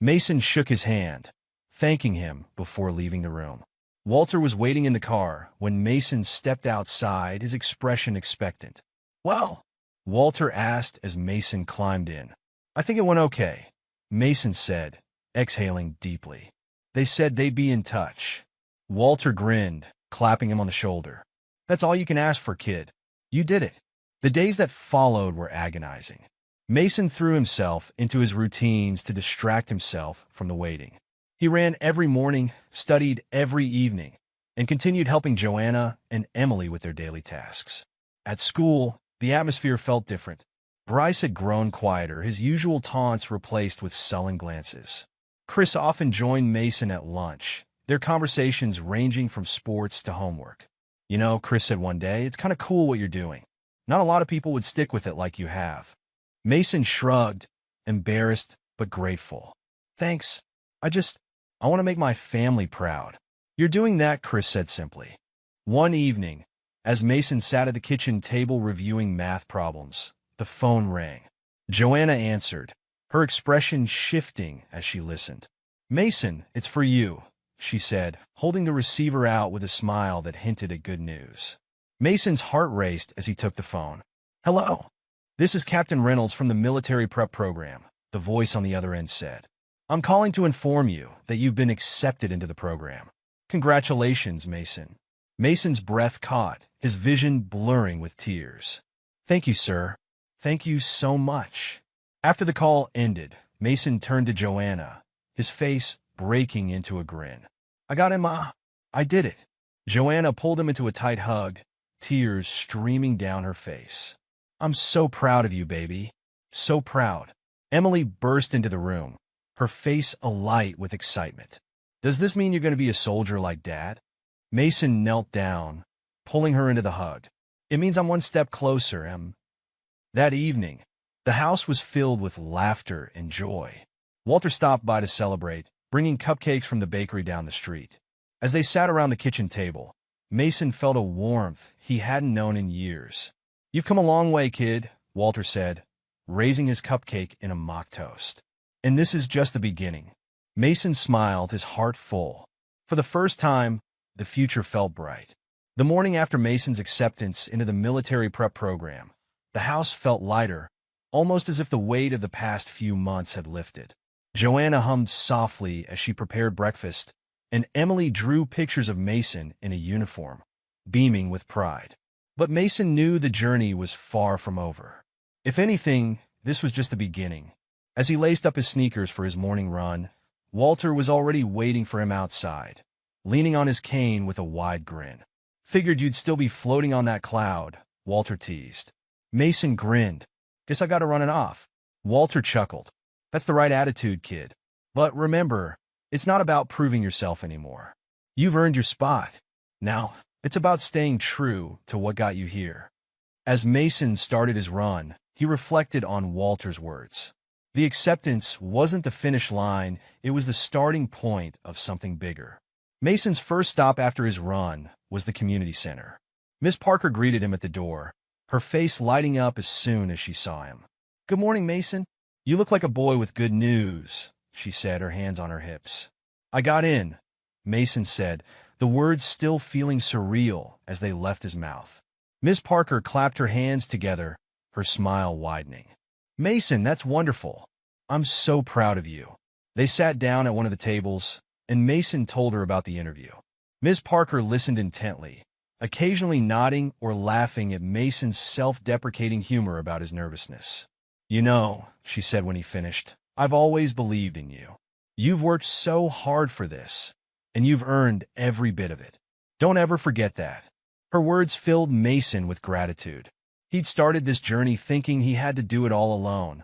Mason shook his hand, thanking him before leaving the room. Walter was waiting in the car when Mason stepped outside, his expression expectant. "Well?" Walter asked as Mason climbed in. "I think it went okay," Mason said, exhaling deeply. "They said they'd be in touch." Walter grinned, clapping him on the shoulder. "That's all you can ask for, kid. You did it." The days that followed were agonizing. Mason threw himself into his routines to distract himself from the waiting. He ran every morning, studied every evening, and continued helping Joanna and Emily with their daily tasks. At school, the atmosphere felt different. Bryce had grown quieter, his usual taunts replaced with sullen glances. Chris often joined Mason at lunch, their conversations ranging from sports to homework. "You know," Chris said one day, "it's kind of cool what you're doing. Not a lot of people would stick with it like you have." Mason shrugged, embarrassed but grateful. "Thanks. I want to make my family proud." "You're doing that," Chris said simply. One evening, as Mason sat at the kitchen table reviewing math problems, the phone rang. Joanna answered, her expression shifting as she listened. "Mason, it's for you," she said, holding the receiver out with a smile that hinted at good news. Mason's heart raced as he took the phone. "Hello. This is Captain Reynolds from the military prep program," the voice on the other end said. "I'm calling to inform you that you've been accepted into the program." "Congratulations, Mason." Mason's breath caught, his vision blurring with tears. "Thank you, sir. Thank you so much." After the call ended, Mason turned to Joanna, his face breaking into a grin. "I got him, I did it." Joanna pulled him into a tight hug, tears streaming down her face. "I'm so proud of you, baby. So proud." Emily burst into the room, her face alight with excitement. "Does this mean you're going to be a soldier like Dad?" Mason knelt down, pulling her into the hug. "It means I'm one step closer, Em." That evening, the house was filled with laughter and joy. Walter stopped by to celebrate, bringing cupcakes from the bakery down the street. As they sat around the kitchen table, Mason felt a warmth he hadn't known in years. "You've come a long way, kid," Walter said, raising his cupcake in a mock toast. "And this is just the beginning." Mason smiled, his heart full. For the first time, the future felt bright. The morning after Mason's acceptance into the military prep program, the house felt lighter, almost as if the weight of the past few months had lifted. Joanna hummed softly as she prepared breakfast, and Emily drew pictures of Mason in a uniform, beaming with pride. But Mason knew the journey was far from over. If anything, this was just the beginning. As he laced up his sneakers for his morning run, Walter was already waiting for him outside, leaning on his cane with a wide grin. "Figured you'd still be floating on that cloud," Walter teased. Mason grinned. "Guess I gotta run it off." Walter chuckled. "That's the right attitude, kid. But remember, it's not about proving yourself anymore. You've earned your spot. Now, it's about staying true to what got you here." As Mason started his run, he reflected on Walter's words. The acceptance wasn't the finish line, it was the starting point of something bigger. Mason's first stop after his run was the community center. Miss Parker greeted him at the door, her face lighting up as soon as she saw him. "Good morning, Mason. You look like a boy with good news," she said, her hands on her hips. "I got in," Mason said, the words still feeling surreal as they left his mouth. Miss Parker clapped her hands together, her smile widening. "Mason, that's wonderful. I'm so proud of you." They sat down at one of the tables, and Mason told her about the interview. Miss Parker listened intently, occasionally nodding or laughing at Mason's self-deprecating humor about his nervousness. "You know," she said when he finished, "I've always believed in you. You've worked so hard for this, and you've earned every bit of it. Don't ever forget that." Her words filled Mason with gratitude. He'd started this journey thinking he had to do it all alone,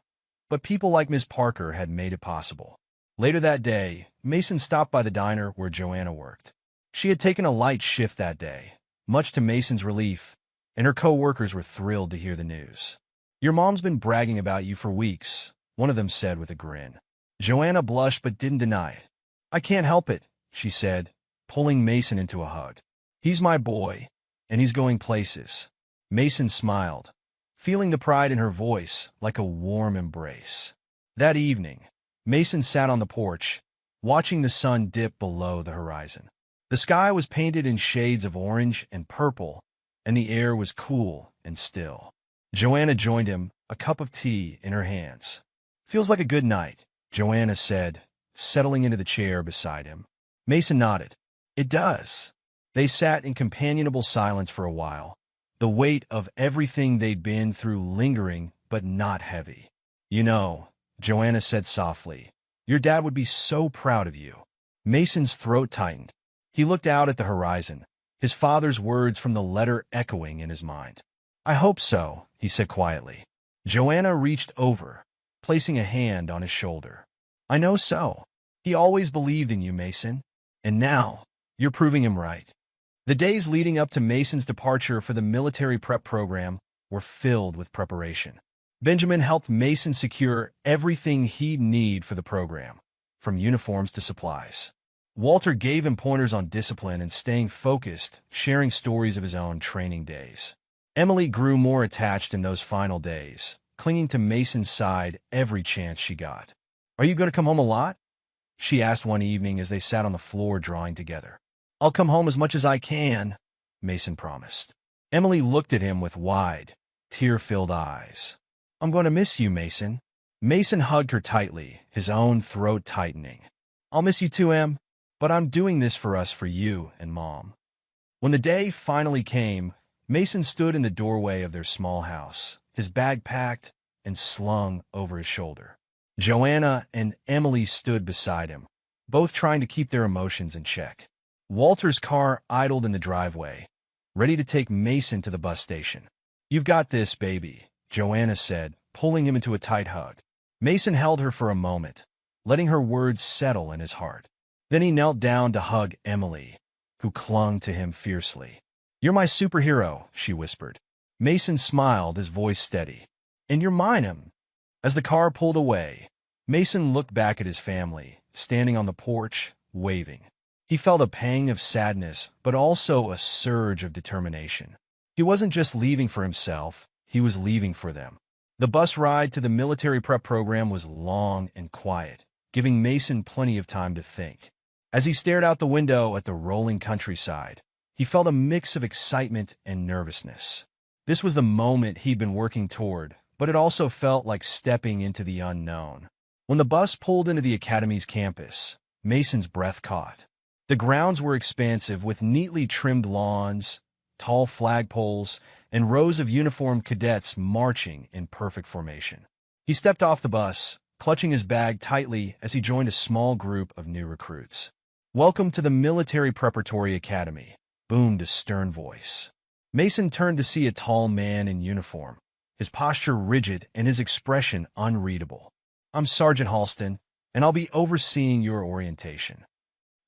but people like Miss Parker had made it possible. Later that day, Mason stopped by the diner where Joanna worked. She had taken a light shift that day, much to Mason's relief, and her co-workers were thrilled to hear the news. "Your mom's been bragging about you for weeks," one of them said with a grin. Joanna blushed but didn't deny it. "I can't help it," she said, pulling Mason into a hug. "He's my boy, and he's going places." Mason smiled, feeling the pride in her voice like a warm embrace. That evening, Mason sat on the porch, watching the sun dip below the horizon. The sky was painted in shades of orange and purple, and the air was cool and still. Joanna joined him, a cup of tea in her hands. "Feels like a good night," Joanna said, settling into the chair beside him. Mason nodded. "It does." They sat in companionable silence for a while, the weight of everything they'd been through lingering but not heavy. "You know," Joanna said softly, "your dad would be so proud of you." Mason's throat tightened. He looked out at the horizon, his father's words from the letter echoing in his mind. "I hope so," he said quietly. Joanna reached over, placing a hand on his shoulder. "I know so. He always believed in you, Mason. And now, you're proving him right." The days leading up to Mason's departure for the military prep program were filled with preparation. Benjamin helped Mason secure everything he'd need for the program, from uniforms to supplies. Walter gave him pointers on discipline and staying focused, sharing stories of his own training days. Emily grew more attached in those final days, clinging to Mason's side every chance she got. "Are you going to come home a lot?" she asked one evening as they sat on the floor drawing together. "I'll come home as much as I can," Mason promised. Emily looked at him with wide, tear-filled eyes. "I'm going to miss you, Mason." Mason hugged her tightly, his own throat tightening. "I'll miss you too, Em, but I'm doing this for us, for you and Mom." When the day finally came, Mason stood in the doorway of their small house, his bag packed and slung over his shoulder. Joanna and Emily stood beside him, both trying to keep their emotions in check. Walter's car idled in the driveway, ready to take Mason to the bus station. "You've got this, baby," Joanna said, pulling him into a tight hug. Mason held her for a moment, letting her words settle in his heart. Then he knelt down to hug Emily, who clung to him fiercely. "You're my superhero," she whispered. Mason smiled, his voice steady. "And you're mine, Em." As the car pulled away, Mason looked back at his family, standing on the porch, waving. He felt a pang of sadness, but also a surge of determination. He wasn't just leaving for himself, he was leaving for them. The bus ride to the military prep program was long and quiet, giving Mason plenty of time to think. As he stared out the window at the rolling countryside, he felt a mix of excitement and nervousness. This was the moment he'd been working toward, but it also felt like stepping into the unknown. When the bus pulled into the academy's campus, Mason's breath caught. The grounds were expansive with neatly trimmed lawns, tall flagpoles, and rows of uniformed cadets marching in perfect formation. He stepped off the bus, clutching his bag tightly as he joined a small group of new recruits. "Welcome to the Military Preparatory Academy," boomed a stern voice. Mason turned to see a tall man in uniform, his posture rigid and his expression unreadable. "I'm Sergeant Halston, and I'll be overseeing your orientation."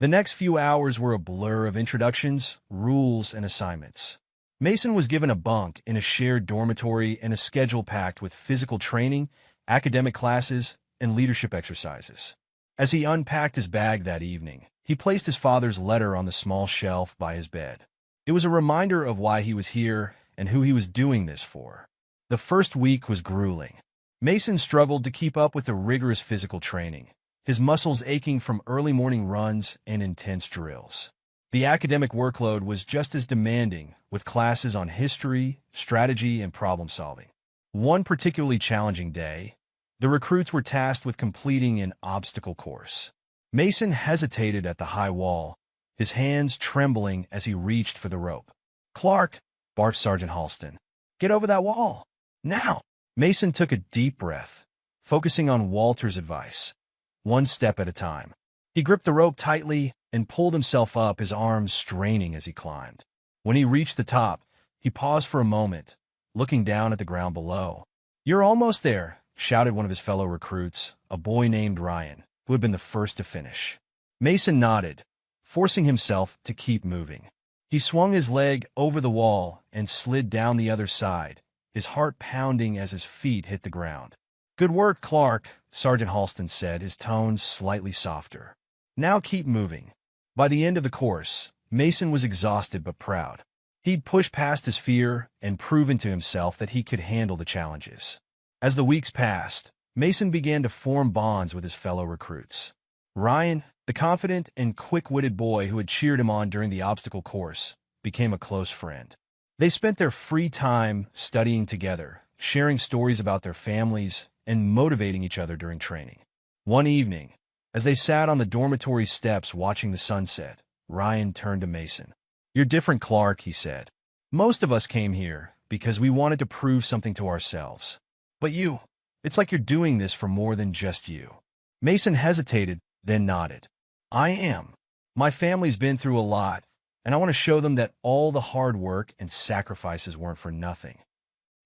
The next few hours were a blur of introductions, rules, and assignments. Mason was given a bunk in a shared dormitory and a schedule packed with physical training, academic classes, and leadership exercises. As he unpacked his bag that evening, he placed his father's letter on the small shelf by his bed. It was a reminder of why he was here and who he was doing this for. The first week was grueling. Mason struggled to keep up with the rigorous physical training, his muscles aching from early morning runs and intense drills. The academic workload was just as demanding, with classes on history, strategy, and problem-solving. One particularly challenging day, the recruits were tasked with completing an obstacle course. Mason hesitated at the high wall, his hands trembling as he reached for the rope. "Clark," barked Sergeant Halston, "get over that wall. Now!" Mason took a deep breath, focusing on Walter's advice. One step at a time. He gripped the rope tightly and pulled himself up, his arms straining as he climbed. When he reached the top, he paused for a moment, looking down at the ground below. "You're almost there," shouted one of his fellow recruits, a boy named Ryan, who had been the first to finish. Mason nodded, forcing himself to keep moving. He swung his leg over the wall and slid down the other side, his heart pounding as his feet hit the ground. "Good work, Clark," Sergeant Halston said, his tone slightly softer. "Now keep moving." By the end of the course, Mason was exhausted but proud. He'd pushed past his fear and proven to himself that he could handle the challenges. As the weeks passed, Mason began to form bonds with his fellow recruits. Ryan, the confident and quick-witted boy who had cheered him on during the obstacle course, became a close friend. They spent their free time studying together, sharing stories about their families, and motivating each other during training. One evening, as they sat on the dormitory steps watching the sunset, Ryan turned to Mason. "You're different, Clark," he said. "Most of us came here because we wanted to prove something to ourselves. But you, it's like you're doing this for more than just you." Mason hesitated, then nodded. "I am. My family's been through a lot, and I want to show them that all the hard work and sacrifices weren't for nothing."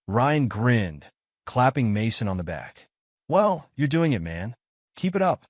Ryan grinned, clapping Mason on the back. "Well, you're doing it, man. Keep it up."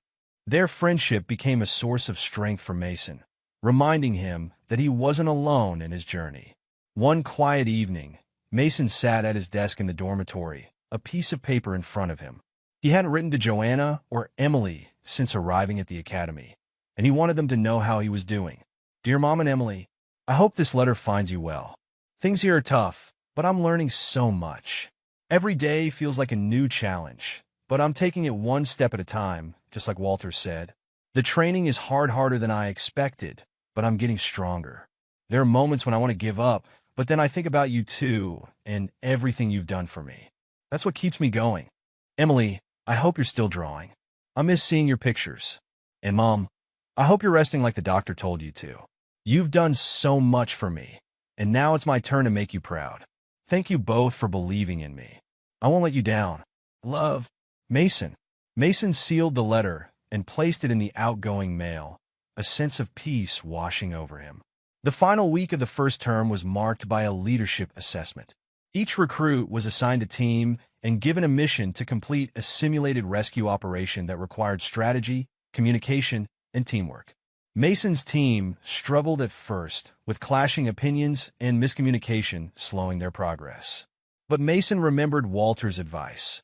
Their friendship became a source of strength for Mason, reminding him that he wasn't alone in his journey. One quiet evening, Mason sat at his desk in the dormitory, a piece of paper in front of him. He hadn't written to Joanna or Emily since arriving at the academy, and he wanted them to know how he was doing. "Dear Mom and Emily, I hope this letter finds you well. Things here are tough, but I'm learning so much. Every day feels like a new challenge, but I'm taking it one step at a time, just like Walter said. The training is harder than I expected, but I'm getting stronger. There are moments when I want to give up, but then I think about you too and everything you've done for me. That's what keeps me going. Emily, I hope you're still drawing. I miss seeing your pictures. And Mom, I hope you're resting like the doctor told you to. You've done so much for me, and now it's my turn to make you proud. Thank you both for believing in me. I won't let you down. Love, Mason." Mason sealed the letter and placed it in the outgoing mail, a sense of peace washing over him. The final week of the first term was marked by a leadership assessment. Each recruit was assigned a team and given a mission to complete a simulated rescue operation that required strategy, communication, and teamwork. Mason's team struggled at first, with clashing opinions and miscommunication slowing their progress. But Mason remembered Walter's advice.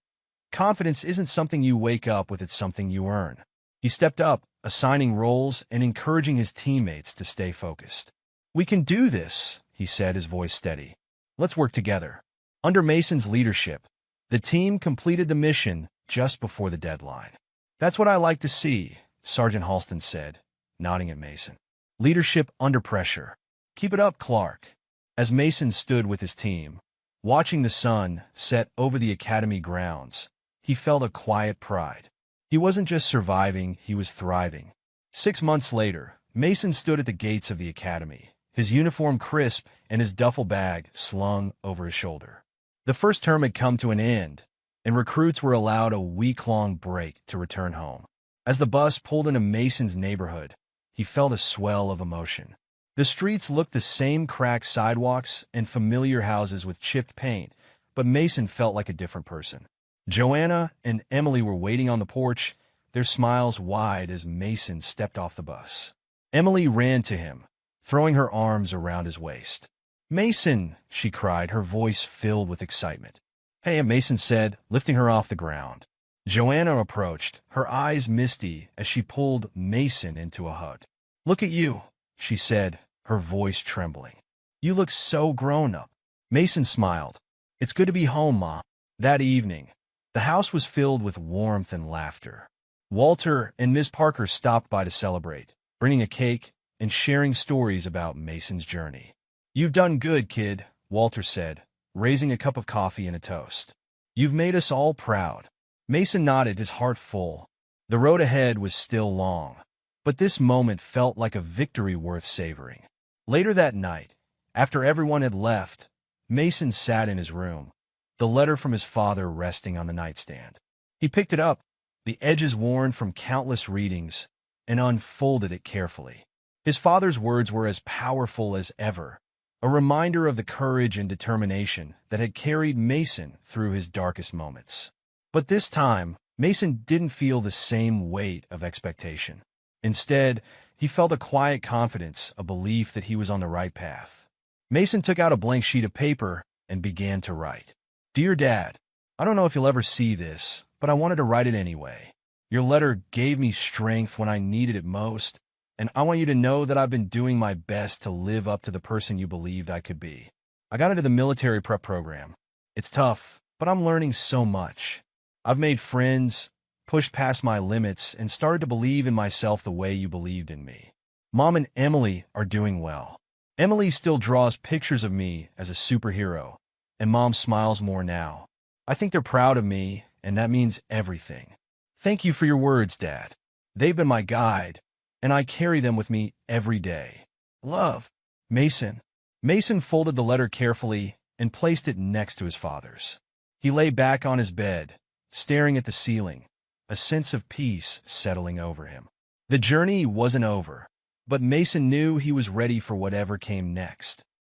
Confidence isn't something you wake up with, it's something you earn. He stepped up, assigning roles and encouraging his teammates to stay focused. "We can do this," he said, his voice steady. "Let's work together." Under Mason's leadership, the team completed the mission just before the deadline. "That's what I like to see," Sergeant Halston said, nodding at Mason. "Leadership under pressure. Keep it up, Clark." As Mason stood with his team, watching the sun set over the academy grounds, he felt a quiet pride. He wasn't just surviving, he was thriving. 6 months later, Mason stood at the gates of the academy, his uniform crisp and his duffel bag slung over his shoulder. The first term had come to an end, and recruits were allowed a week-long break to return home. As the bus pulled into Mason's neighborhood, he felt a swell of emotion. The streets looked the same, cracked sidewalks and familiar houses with chipped paint, but Mason felt like a different person. Joanna and Emily were waiting on the porch, their smiles wide as Mason stepped off the bus. Emily ran to him, throwing her arms around his waist. "Mason!" she cried, her voice filled with excitement. "Hey," Mason said, lifting her off the ground. Joanna approached, her eyes misty as she pulled Mason into a hug. "Look at you," she said, her voice trembling. "You look so grown up." Mason smiled. "It's good to be home, Ma." That evening, the house was filled with warmth and laughter. Walter and Miss Parker stopped by to celebrate, bringing a cake and sharing stories about Mason's journey. "You've done good, kid," Walter said, raising a cup of coffee and a toast. "You've made us all proud." Mason nodded, his heart full. The road ahead was still long, but this moment felt like a victory worth savoring. Later that night, after everyone had left, Mason sat in his room, the letter from his father resting on the nightstand. He picked it up, the edges worn from countless readings, and unfolded it carefully. His father's words were as powerful as ever, a reminder of the courage and determination that had carried Mason through his darkest moments. But this time, Mason didn't feel the same weight of expectation. Instead, he felt a quiet confidence, a belief that he was on the right path. Mason took out a blank sheet of paper and began to write. Dear Dad, I don't know if you'll ever see this, but I wanted to write it anyway. Your letter gave me strength when I needed it most, and I want you to know that I've been doing my best to live up to the person you believed I could be. I got into the military prep program. It's tough, but I'm learning so much. I've made friends, pushed past my limits, and started to believe in myself the way you believed in me. Mom and Emily are doing well. Emily still draws pictures of me as a superhero, and Mom smiles more now. I think they're proud of me, and that means everything. Thank you for your words, Dad. They've been my guide, and I carry them with me every day. Love, Mason. Mason folded the letter carefully and placed it next to his father's. He lay back on his bed, staring at the ceiling, a sense of peace settling over him. The journey wasn't over, but Mason knew he was ready for whatever came next.